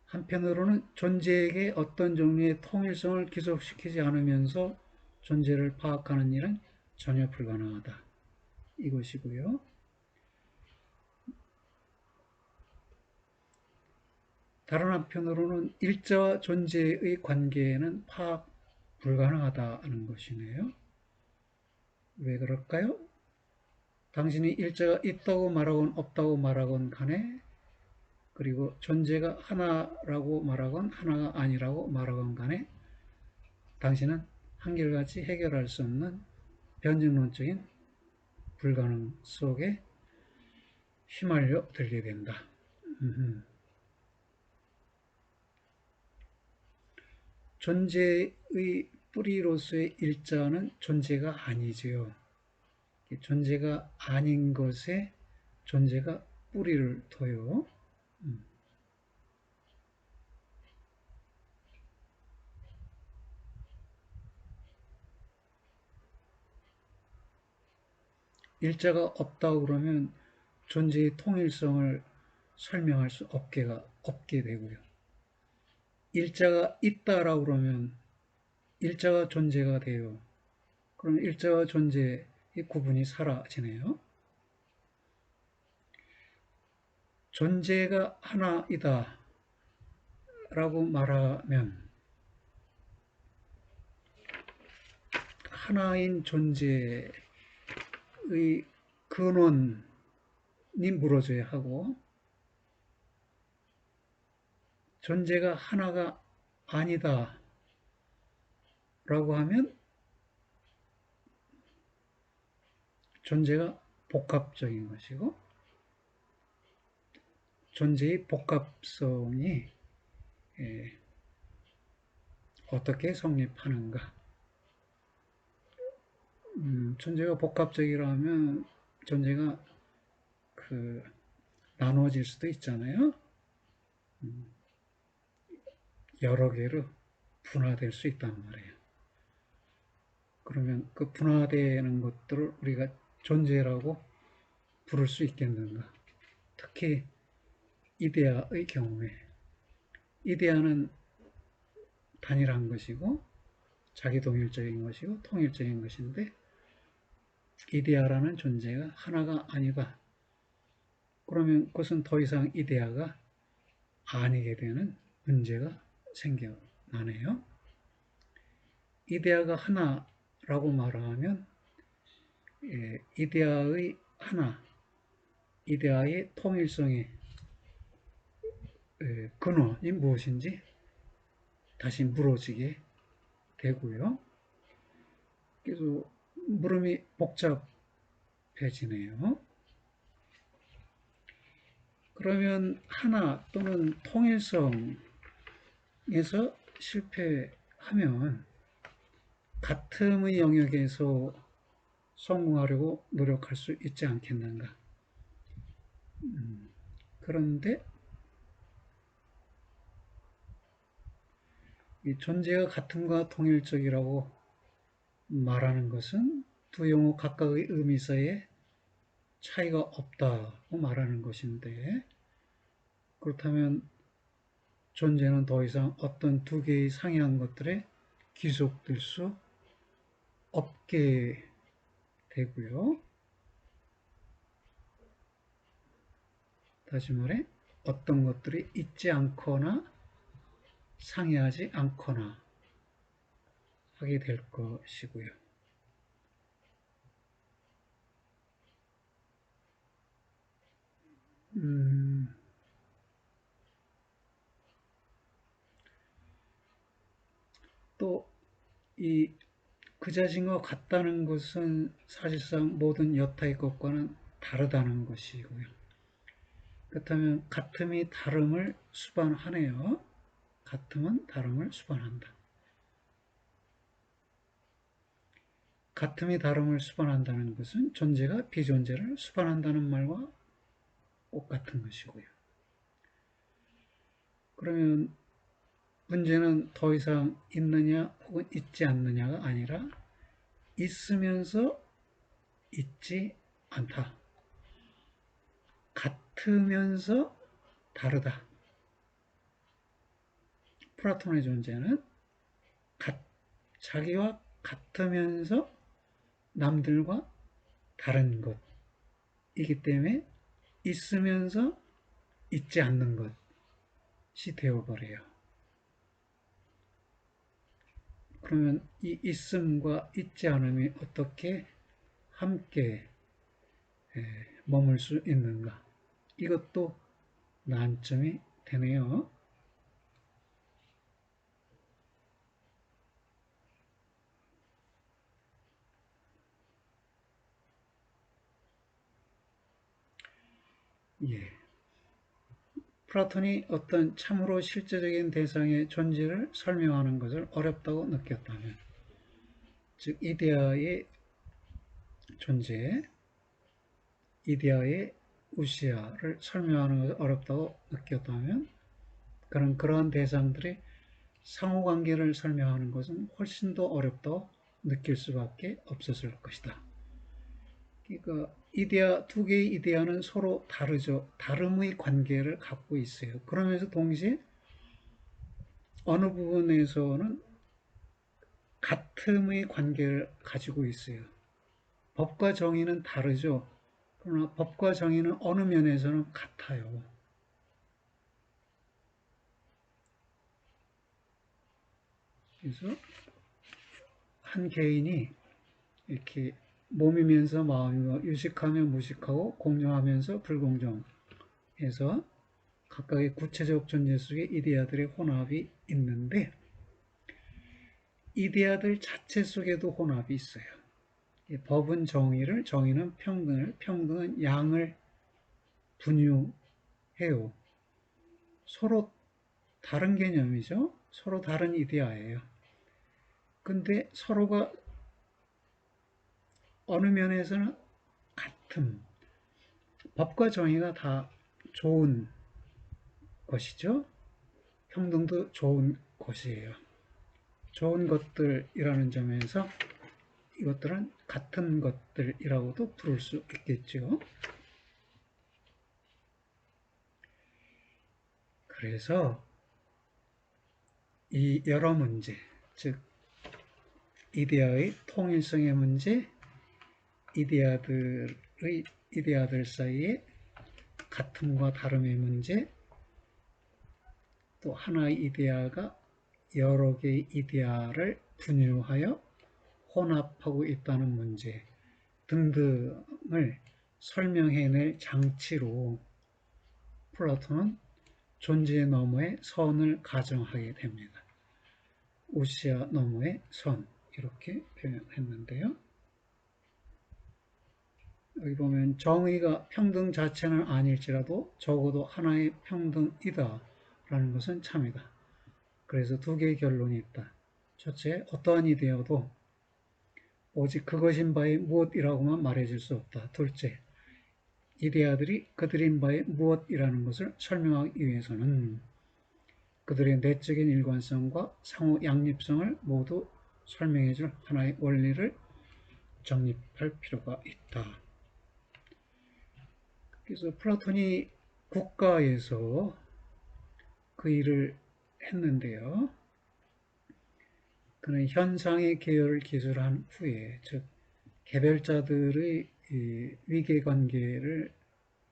한편으로는 존재에게 어떤 종류의 통일성을 기속시키지 않으면서 존재를 파악하는 일은 전혀 불가능하다. 이것이고요. 다른 한편으로는 일자와 존재의 관계에는 파악 불가능하다는 것이네요. 왜 그럴까요? 당신이 일자가 있다고 말하건 없다고 말하건 간에 그리고 존재가 하나라고 말하건 하나가 아니라고 말하건 간에 당신은 한결같이 해결할 수 없는 변증론적인 불가능 속에 휘말려 들게 된다. 존재의 뿌리로서의 일자는 존재가 아니지요. 존재가 아닌 것에 존재가 뿌리를 둬요. 일자가 없다고 그러면 존재의 통일성을 설명할 수 없게 되고요. 일자가 있다라고 그러면 일자가 존재가 돼요. 그럼 일자와 존재의 구분이 사라지네요. 존재가 하나이다 라고 말하면 하나인 존재의 근원이 물어져야 하고 존재가 하나가 아니다 라고 하면 존재가 복합적인 것이고 존재의 복합성이 어떻게 성립하는가? 존재가 복합적이라면 존재가 나누어질 수도 있잖아요. 여러 개로 분화될 수 있단 말이에요. 그러면 그 분화되는 것들을 우리가 존재라고 부를 수 있겠는가? 특히 이데아의 경우에 이데아는 단일한 것이고 자기동일적인 것이고 통일적인 것인데 이데아라는 존재가 하나가 아니다. 그러면 그것은 더 이상 이데아가 아니게 되는 문제가 생겨나네요. 이데아가 하나라고 말하면 이데아의 하나, 이데아의 통일성의 근원이 무엇인지 다시 물어지게 되고요. 그래서 물음이 복잡해지네요. 그러면 하나 또는 통일성에서 실패하면 같음의 영역에서 성공하려고 노력할 수 있지 않겠는가. 그런데 이 존재가 같음과 통일적이라고 말하는 것은 두 용어 각각의 의미 사이에 차이가 없다고 말하는 것인데 그렇다면 존재는 더 이상 어떤 두 개의 상이한 것들에 귀속될 수 없게 되고요. 다시 말해 어떤 것들이 있지 않거나 상이하지 않거나 하게 될 것이고요. 또 이 그 자신과 같다는 것은 사실상 모든 여타의 것과는 다르다는 것이고요. 그렇다면 같음이 다름을 수반하네요. 같음은 다름을 수반한다. 같음이 다름을 수반한다는 것은 존재가 비존재를 수반한다는 말과 똑같은 것이고요. 그러면 문제는 더 이상 있느냐 혹은 있지 않느냐가 아니라 있으면서 있지 않다. 같으면서 다르다. 플라톤의 존재는 자기와 같으면서 남들과 다른 것이기 때문에 있으면서 있지 않는 것이 되어버려요. 그러면 이 있음과 있지 않음이 어떻게 함께 머물 수 있는가? 이것도 난점이 되네요. 예. 플라톤이 어떤 참으로 실제적인 대상의 존재를 설명하는 것을 어렵다고 느꼈다면, 즉 이데아의 존재, 이데아의 우시아를 설명하는 것을 어렵다고 느꼈다면 그러한 대상들의 상호관계를 설명하는 것은 훨씬 더 어렵다고 느낄 수밖에 없었을 것이다. 그러니까 두 개의 이데아는 서로 다르죠. 다름의 관계를 갖고 있어요. 그러면서 동시에 어느 부분에서는 같음의 관계를 가지고 있어요. 법과 정의는 다르죠. 그러나 법과 정의는 어느 면에서는 같아요. 그래서 한 개인이 이렇게 몸이면서 마음이고 유식하며 무식하고 공정하면서 불공정해서 각각의 구체적 존재 속에 이데아들의 혼합이 있는데 이데아들 자체 속에도 혼합이 있어요. 법은 정의를, 정의는 평등을, 평등은 양을 분유해요. 서로 다른 개념이죠. 서로 다른 이데아예요. 근데 서로가 어느 면에서는 같은, 법과 정의가 다 좋은 것이죠. 평등도 좋은 것이에요. 좋은 것들이라는 점에서 이것들은 같은 것들이라고도 부를 수 있겠죠. 그래서 이 여러 문제, 즉 이데아의 통일성의 문제, 이데아들 사이의 같음과 다름의 문제, 또 하나의 이데아가 여러 개의 이데아를 분유하여 혼합하고 있다는 문제 등등을 설명해낼 장치로 플라톤은 존재 너머의 선을 가정하게 됩니다. 우시아 너머의 선, 이렇게 표현했는데요. 여기 보면 정의가 평등 자체는 아닐지라도 적어도 하나의 평등이다 라는 것은 참이다. 그래서 두 개의 결론이 있다. 첫째, 어떠한 이데아도 오직 그것인 바에 무엇이라고만 말해줄 수 없다. 둘째, 이데아들이 그들인 바에 무엇이라는 것을 설명하기 위해서는 그들의 내적인 일관성과 상호 양립성을 모두 설명해줄 하나의 원리를 정립할 필요가 있다. 그래서 플라톤이 국가에서 그 일을 했는데요. 그는 현상의 계열을 기술한 후에, 즉 개별자들의 위계관계를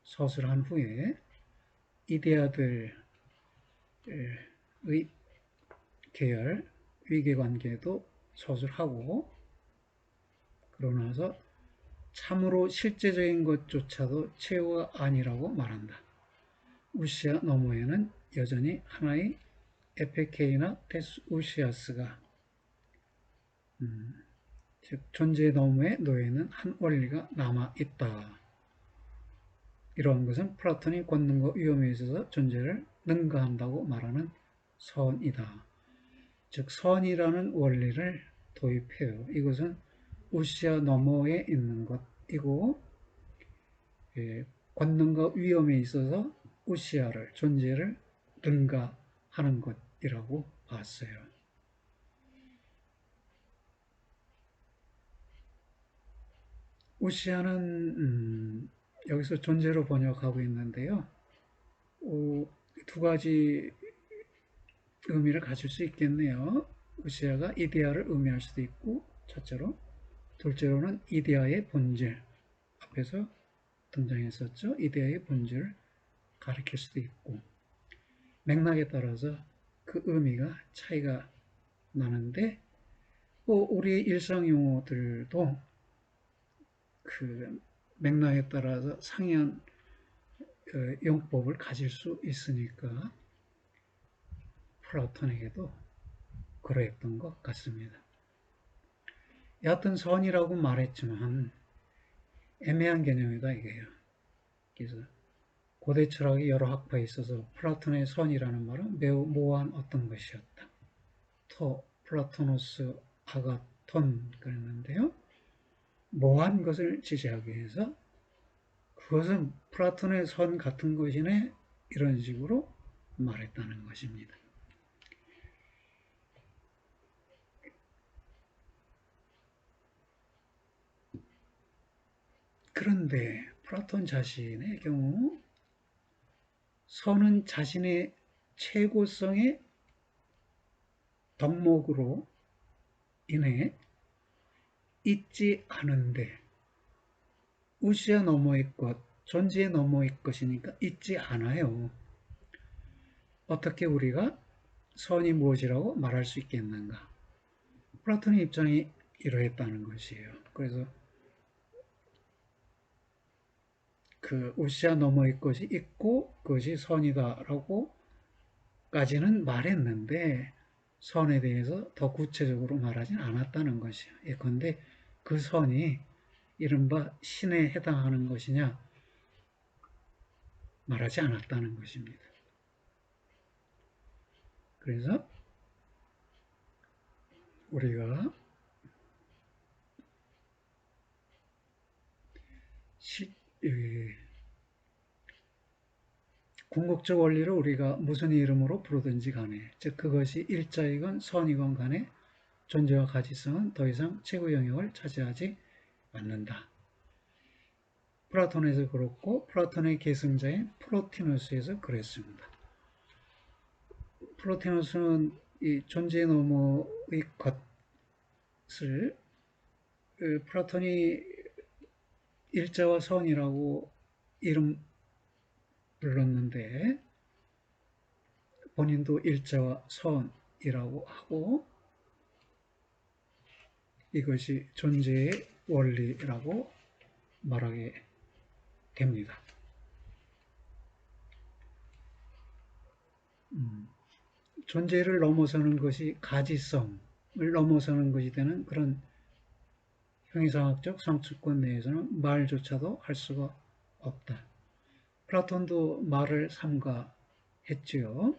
서술한 후에 이데아들의 계열, 위계관계도 서술하고, 그러고 나서 참으로 실제적인 것조차도 최후가 아니라고 말한다. 우시아 너머에는 여전히 하나의 에페케이나 테스 우시아스가, 즉 존재 너머에 놓여있는 한 원리가 남아있다. 이러한 것은 플라톤이 권능과 위험에 있어서 존재를 능가한다고 말하는 선이다. 즉 선이라는 원리를 도입해요. 이것은 우시아 너머에 있는 것이고, 권능과 위험에 있어서 우시아를, 존재를 능가하는 것이라고 봤어요. 우시아는 여기서 존재로 번역하고 있는데요. 두 가지 의미를 가질 수 있겠네요. 우시아가 이데아를 의미할 수도 있고, 첫째로. 둘째로는 이데아의 본질, 앞에서 등장했었죠. 이데아의 본질을 가리킬 수도 있고, 맥락에 따라서 그 의미가 차이가 나는데, 우리의 일상 용어들도 그 맥락에 따라서 상이한 용법을 가질 수 있으니까 플라톤에게도 그러했던 것 같습니다. 여하튼 선이라고 말했지만 애매한 개념이다 이게요. 그래서 고대 철학의 여러 학파에 있어서 플라톤의 선이라는 말은 매우 모호한 어떤 것이었다. 플라토노스 아가톤 그랬는데요. 모호한 것을 지지하기 위해서 그것은 플라톤의 선 같은 것이네, 이런 식으로 말했다는 것입니다. 그런데 플라톤 자신의 경우 선은 자신의 최고성의 덕목으로 인해 있지 않은데, 우시아 너머의 것, 존재의 너머의 것이니까 있지 않아요. 어떻게 우리가 선이 무엇이라고 말할 수 있겠는가? 플라톤의 입장이 이러했다는 것이에요. 그래서 그 우시아 너머의 것이 있고 그것이 선이다라고까지는 말했는데, 선에 대해서 더 구체적으로 말하진 않았다는 것이요. 예컨대 그 선이 이른바 신에 해당하는 것이냐 말하지 않았다는 것입니다. 그래서 우리가 궁극적 원리를 우리가 무슨 이름으로 부르든지 간에, 즉 그것이 일자이건 선이건 간에 존재와 가치성은 더 이상 최고 영역을 차지하지 않는다. 플라톤에서 그렇고 플라톤의 계승자인 플로티너스에서 그랬습니다. 플로티너스는 이 존재 너머의 것을 플라톤이 일자와 선이라고 이름 불렀는데 본인도 일자와 선이라고 하고 이것이 존재의 원리라고 말하게 됩니다. 존재를 넘어서는 것이 가지성을 넘어서는 것이 되는 그런 형이상학적 상축권 내에서는 말조차도 할 수가 없다. 플라톤도 말을 삼가했지요.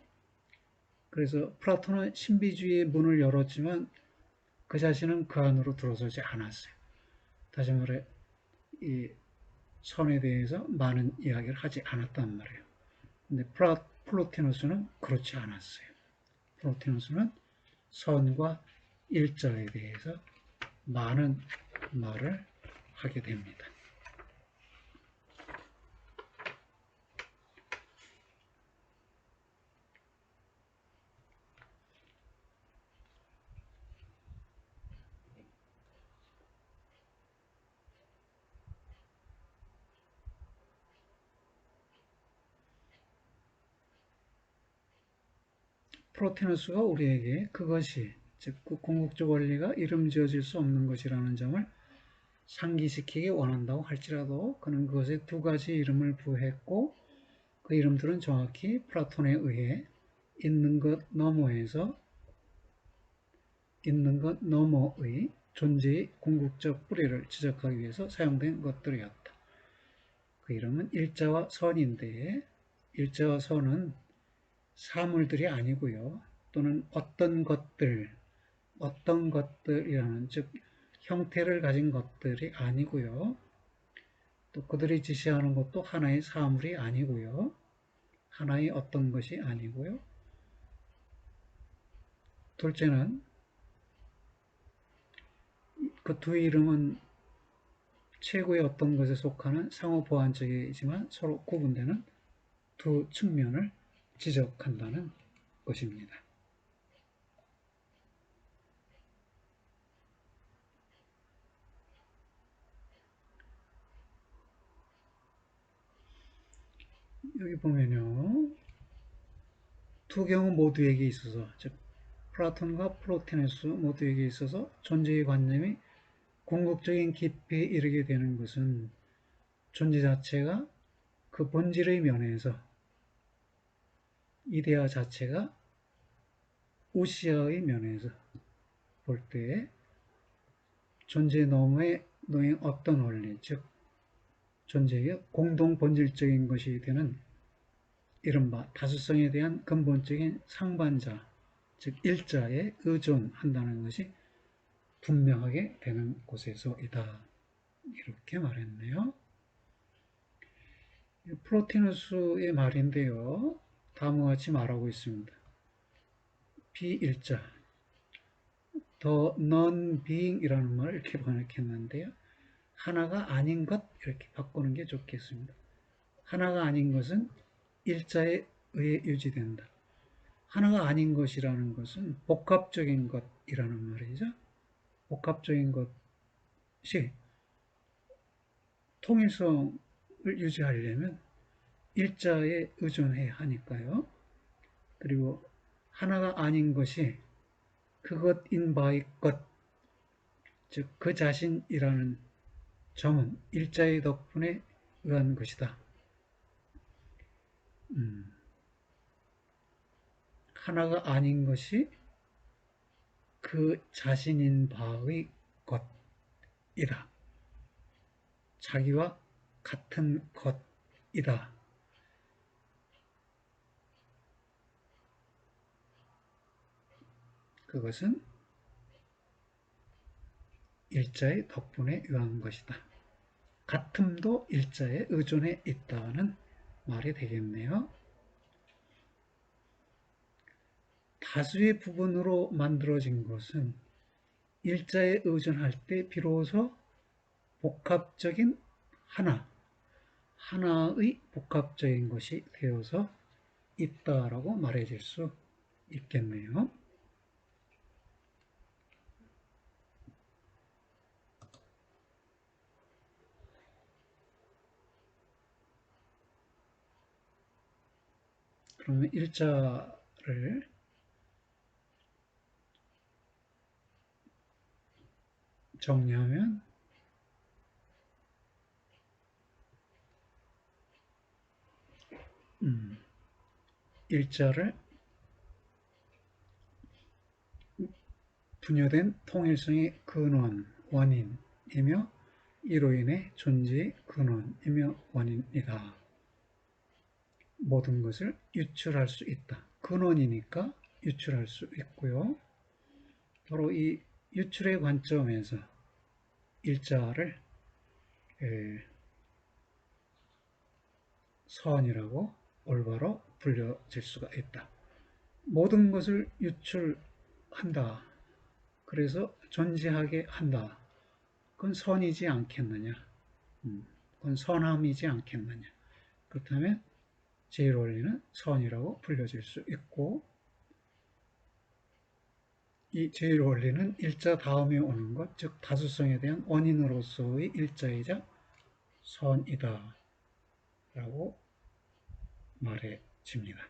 그래서 플라톤은 신비주의의 문을 열었지만 그 자신은 그 안으로 들어서지 않았어요. 다시 말해 이 선에 대해서 많은 이야기를 하지 않았단 말이에요. 근데 플로티너스는 그렇지 않았어요. 플로티너스는 선과 일자에 대해서 많은 말을 하게 됩니다. 플로티너스가 우리에게 그것이 즉 그 궁극적 원리가 이름 지어질 수 없는 것이라는 점을 상기시키기 원한다고 할지라도 그는 그것에 두 가지 이름을 부여했고 그 이름들은 정확히 플라톤에 의해 있는 것 너머에서 있는 것 너머의 존재의 궁극적 뿌리를 지적하기 위해서 사용된 것들이었다. 그 이름은 일자와 선인데 일자와 선은 사물들이 아니고요. 또는 어떤 것들이라는 즉 형태를 가진 것들이 아니고요. 또 그들이 지시하는 것도 하나의 사물이 아니고요. 하나의 어떤 것이 아니고요. 둘째는 그 두 이름은 최고의 어떤 것에 속하는 상호 보완적이지만 서로 구분되는 두 측면을 지적한다는 것입니다. 여기 보면요. 두 경우 모두에게 있어서 즉 플라톤과 플로티너스 모두에게 있어서 존재의 관념이 궁극적인 깊이에 이르게 되는 것은 존재 자체가 그 본질의 면에서 이데아 자체가 우시아의 면에서 볼 때 존재 너머에 놓인 어떤 원리, 즉 존재의 공동 본질적인 것이 되는 이른바 다수성에 대한 근본적인 상반자, 즉 일자에 의존한다는 것이 분명하게 되는 곳에서이다. 이렇게 말했네요. 플로티누스의 말인데요. 다음과 같이 말하고 있습니다. 비일자, the non-being이라는 말을 이렇게 번역했는데요. 하나가 아닌 것 이렇게 바꾸는 게 좋겠습니다. 하나가 아닌 것은 일자에 의해 유지된다. 하나가 아닌 것이라는 것은 복합적인 것이라는 말이죠. 복합적인 것이 통일성을 유지하려면 일자에 의존해야 하니까요. 그리고 하나가 아닌 것이 그것인 바의 것, 즉 그 자신이라는 점은 일자의 덕분에 의한 것이다. 하나가 아닌 것이 그 자신인 바의 것이다. 자기와 같은 것이다. 그것은 일자의 덕분에 유한 것이다. 같음도 일자에 의존해 있다는 말이 되겠네요. 다수의 부분으로 만들어진 것은 일자에 의존할 때 비로소 복합적인 하나의 복합적인 것이 되어서 있다라고 말해질 수 있겠네요. 그러면 일자를 정리하면 일자를 분여된 통일성의 근원, 원인이며 이로 인해 존재의 근원이며 원인이다. 모든 것을 유출할 수 있다. 근원이니까 유출할 수 있고요. 바로 이 유출의 관점에서 일자를 선이라고 올바로 불려질 수가 있다. 모든 것을 유출한다. 그래서 존재하게 한다. 그건 선이지 않겠느냐. 그건 선함이지 않겠느냐. 그렇다면 제1원리는 선이라고 불려질 수 있고, 이 제1원리는 일자 다음에 오는 것, 즉 다수성에 대한 원인으로서의 일자이자 선이다 라고 말해집니다.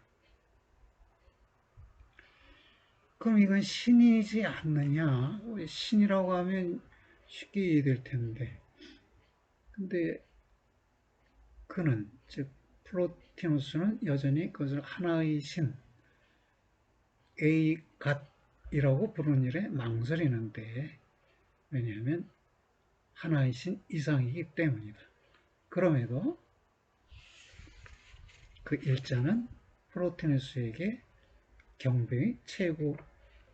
그럼 이건 신이지 않느냐? 신이라고 하면 쉽게 이해될 텐데, 근데 그는, 즉 플로티누스는 여전히 그것을 하나의 신, A갓이라고 부르는 일에 망설이는데, 왜냐하면 하나의 신 이상이기 때문이다. 그럼에도 그 일자는 플로티누스에게 경배의 최고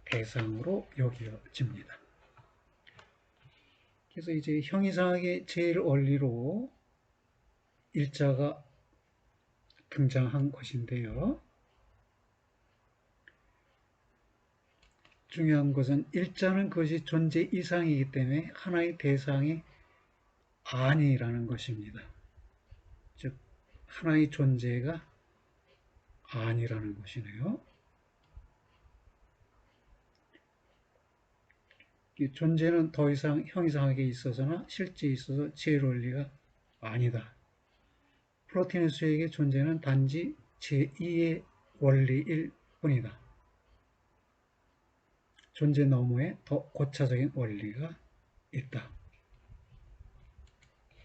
대상으로 여겨집니다. 그래서 이제 형이상학의 제일 원리로 일자가 등장한 것인데요. 중요한 것은 일자는 그것이 존재 이상이기 때문에 하나의 대상이 아니라는 것입니다. 즉 하나의 존재가 아니라는 것이네요. 이 존재는 더 이상 형이상학에 있어서나 실제에 있어서 제1원리가 아니다. 플로티누스에게 존재는 단지 제2의 원리일 뿐이다. 존재 너머에 더 고차적인 원리가 있다.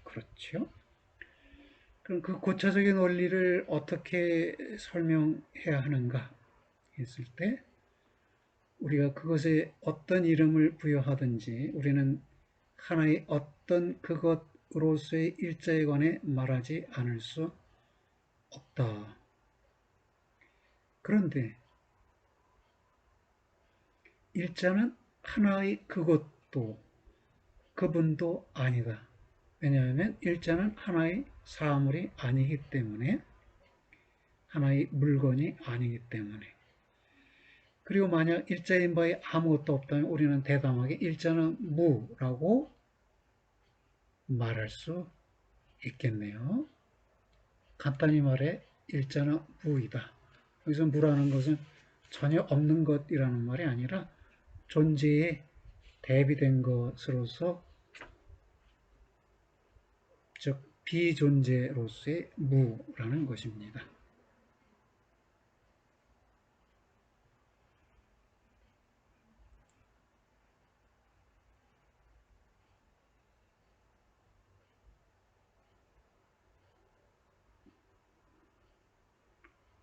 그렇죠? 그럼 그 고차적인 원리를 어떻게 설명해야 하는가 했을 때 우리가 그것에 어떤 이름을 부여하든지 우리는 하나의 어떤 그것으로서의 일자에 관해 말하지 않을 수 없다. 그런데 일자는 하나의 그것도 그분도 아니다. 왜냐하면 일자는 하나의 사물이 아니기 때문에, 하나의 물건이 아니기 때문에. 그리고 만약 일자인 바에 아무것도 없다면 우리는 대담하게 일자는 무라고 말할 수 있겠네요. 간단히 말해 일자는 무이다. 여기서 무라는 것은 전혀 없는 것이라는 말이 아니라 존재에 대비된 것으로서, 즉 비존재로서의 무라는 것입니다.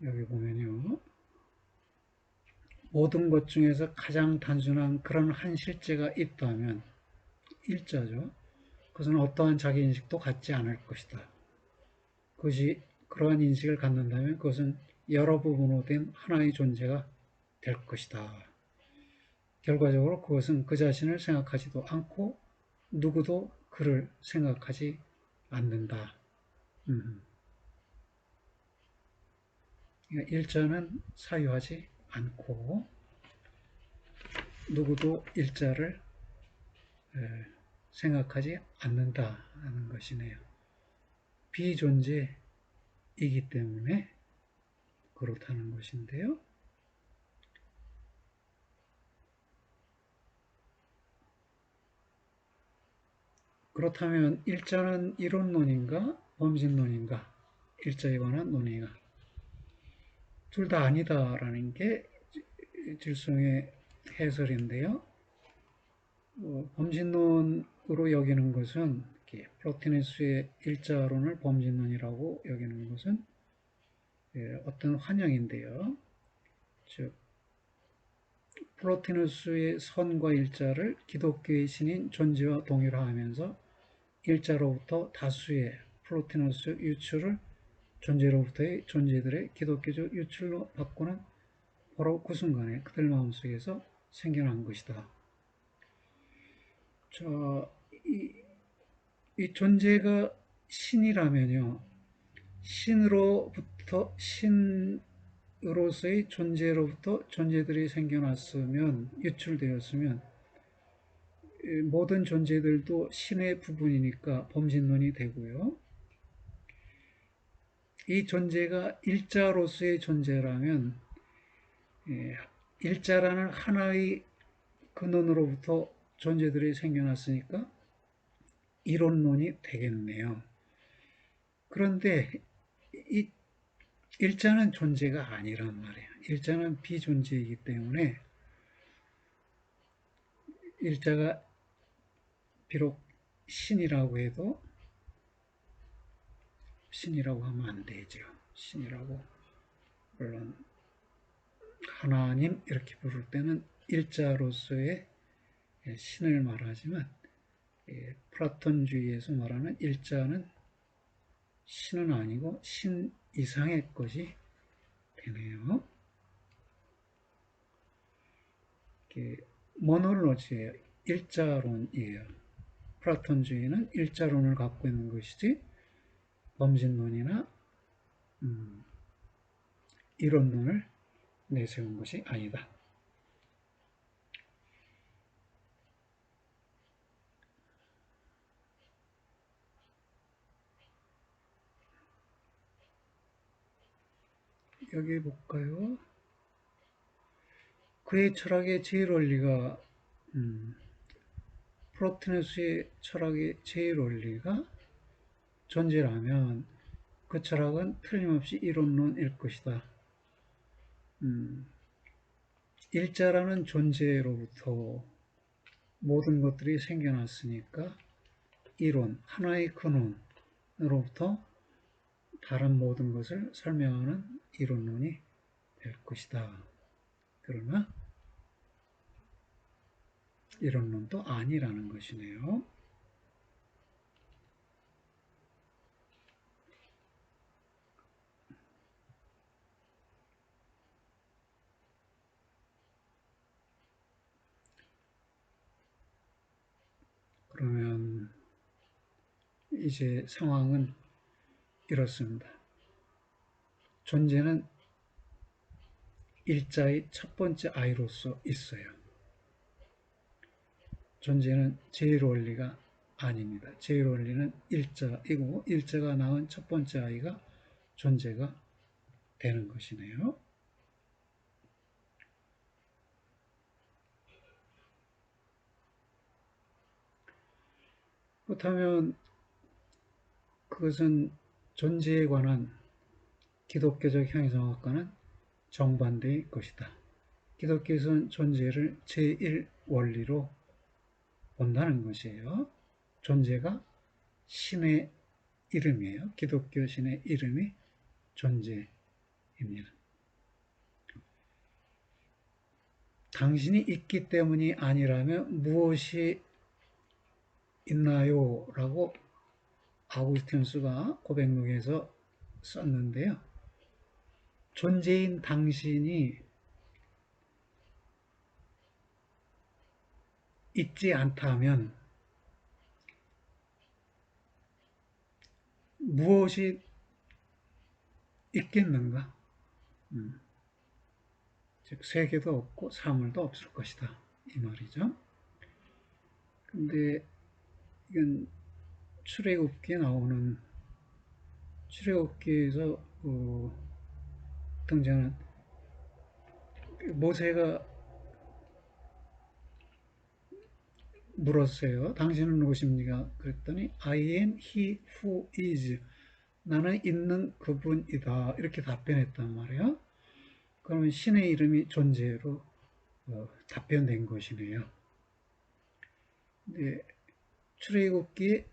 여기 보면요, 모든 것 중에서 가장 단순한 그런 한 실제가 있다면 일자죠. 그것은 어떠한 자기인식도 갖지 않을 것이다. 그것이 그러한 인식을 갖는다면 그것은 여러 부분으로 된 하나의 존재가 될 것이다. 결과적으로 그것은 그 자신을 생각하지도 않고 누구도 그를 생각하지 않는다. 그러니까 일자는 사유하지 않고 누구도 일자를 생각하지 않는다는 것이네요. 비존재이기 때문에 그렇다는 것인데요. 그렇다면 일자는 이론론인가 범신론인가? 일자에 관한 논의가 둘 다 아니다라는 게 질성의 해설인데요. 범신론으로 여기는 것은 플로티너스의 일자론을 범신론이라고 여기는 것은 어떤 환영인데요. 즉 플로티너스의 선과 일자를 기독교의 신인 존재와 동일화하면서 일자로부터 다수의 플로티너스 유출을 존재로부터의 존재들의 기독교적 유출로 바꾸는 바로 그 순간에 그들 마음속에서 생겨난 것이다. 자, 이 존재가 신이라면요, 신으로서의 존재로부터 존재들이 생겨났으면, 유출되었으면, 모든 존재들도 신의 부분이니까 범신론이 되고요. 이 존재가 일자로서의 존재라면, 일자라는 하나의 근원으로부터 존재들이 생겨났으니까 이론론이 되겠네요. 그런데 이 일자는 존재가 아니란 말이에요. 일자는 비존재이기 때문에 일자가 비록 신이라고 해도 신이라고 하면 안 되죠. 신이라고 물론 하나님 이렇게 부를 때는 일자로서의 신을 말하지만 플라톤주의에서 말하는 일자는 신은 아니고 신 이상의 것이 되네요. 모놀로지예요. 일자론이에요. 플라톤주의는 일자론을 갖고 있는 것이지 범신론이나 이론론을 내세운 것이 아니다. 여기 볼까요? 그의 철학의 제일 원리가 플로티너스의 철학의 제일 원리가 존재라면 그 철학은 틀림없이 이론론일 것이다. 일자라는 존재로부터 모든 것들이 생겨났으니까 이론, 하나의 근원으로부터 다른 모든 것을 설명하는 이론론이 될 것이다. 그러나 이론론도 아니라는 것이네요. 그러면 이제 상황은 이렇습니다. 존재는 일자의 첫 번째 아이로서 있어요. 존재는 제일 원리가 아닙니다. 제일 원리는 일자이고 일자가 낳은 첫 번째 아이가 존재가 되는 것이네요. 그렇다면 그것은 존재에 관한 기독교적 형이성학과는 정반대의 것이다. 기독교에서는 존재를 제1원리로 본다는 것이에요. 존재가 신의 이름이에요. 기독교 신의 이름이 존재입니다. 당신이 있기 때문이 아니라면 무엇이 있나요? 라고 아우구스티누스가 고백록에서 썼는데요. 존재인 당신이 있지 않다면 무엇이 있겠는가? 즉 세계도 없고 사물도 없을 것이다. 이 말이죠. 근데 이건 출애굽기에 나오는 출애굽기에서 등장하는 모세가 물었어요. 당신은 누구십니까? 그랬더니 I am he who is. 나는 있는 그분이다. 이렇게 답변했단 말이에요. 그러면 신의 이름이 존재로 답변된 것이네요. 근데 출애굽기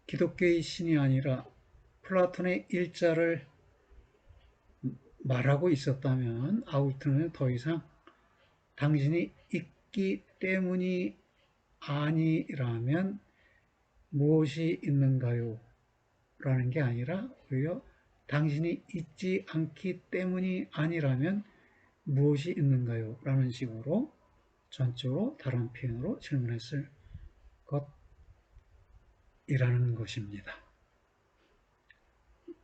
기독교의 신이 아니라 플라톤의 일자를 말하고 있었다면 아우트는 더 이상 당신이 있기 때문이 아니라면 무엇이 있는가요? 라는 게 아니라 오히려 당신이 있지 않기 때문이 아니라면 무엇이 있는가요? 라는 식으로 전적으로 다른 표현으로 질문했을 것이라는 것입니다.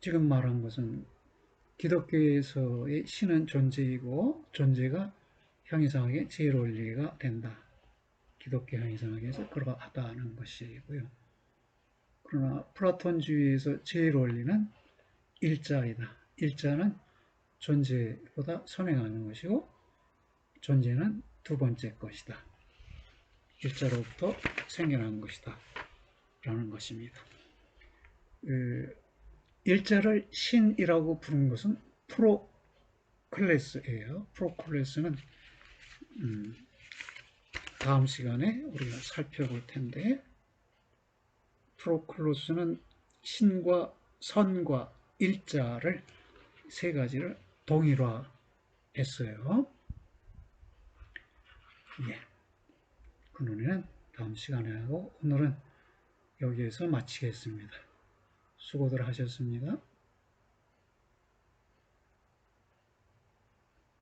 지금 말한 것은 기독교에서의 신은 존재이고 존재가 형이상학의 제일원리가 된다. 기독교 형이상학에서 그러하다는 것이고요. 그러나 플라톤주의에서 제일원리는 일자이다. 일자는 존재보다 선행하는 것이고 존재는 두 번째 것이다. 일자로부터 생겨난 것이다. 라는 것입니다. 일자를 신이라고 부른 것은 프로클레스예요. 프로클레스는 다음 시간에 우리가 살펴볼 텐데 프로클로스는 신과 선과 일자를 세 가지를 동일화했어요. 예. 그 논의는 다음 시간에 하고 오늘은 여기에서 마치겠습니다. 수고들 하셨습니다.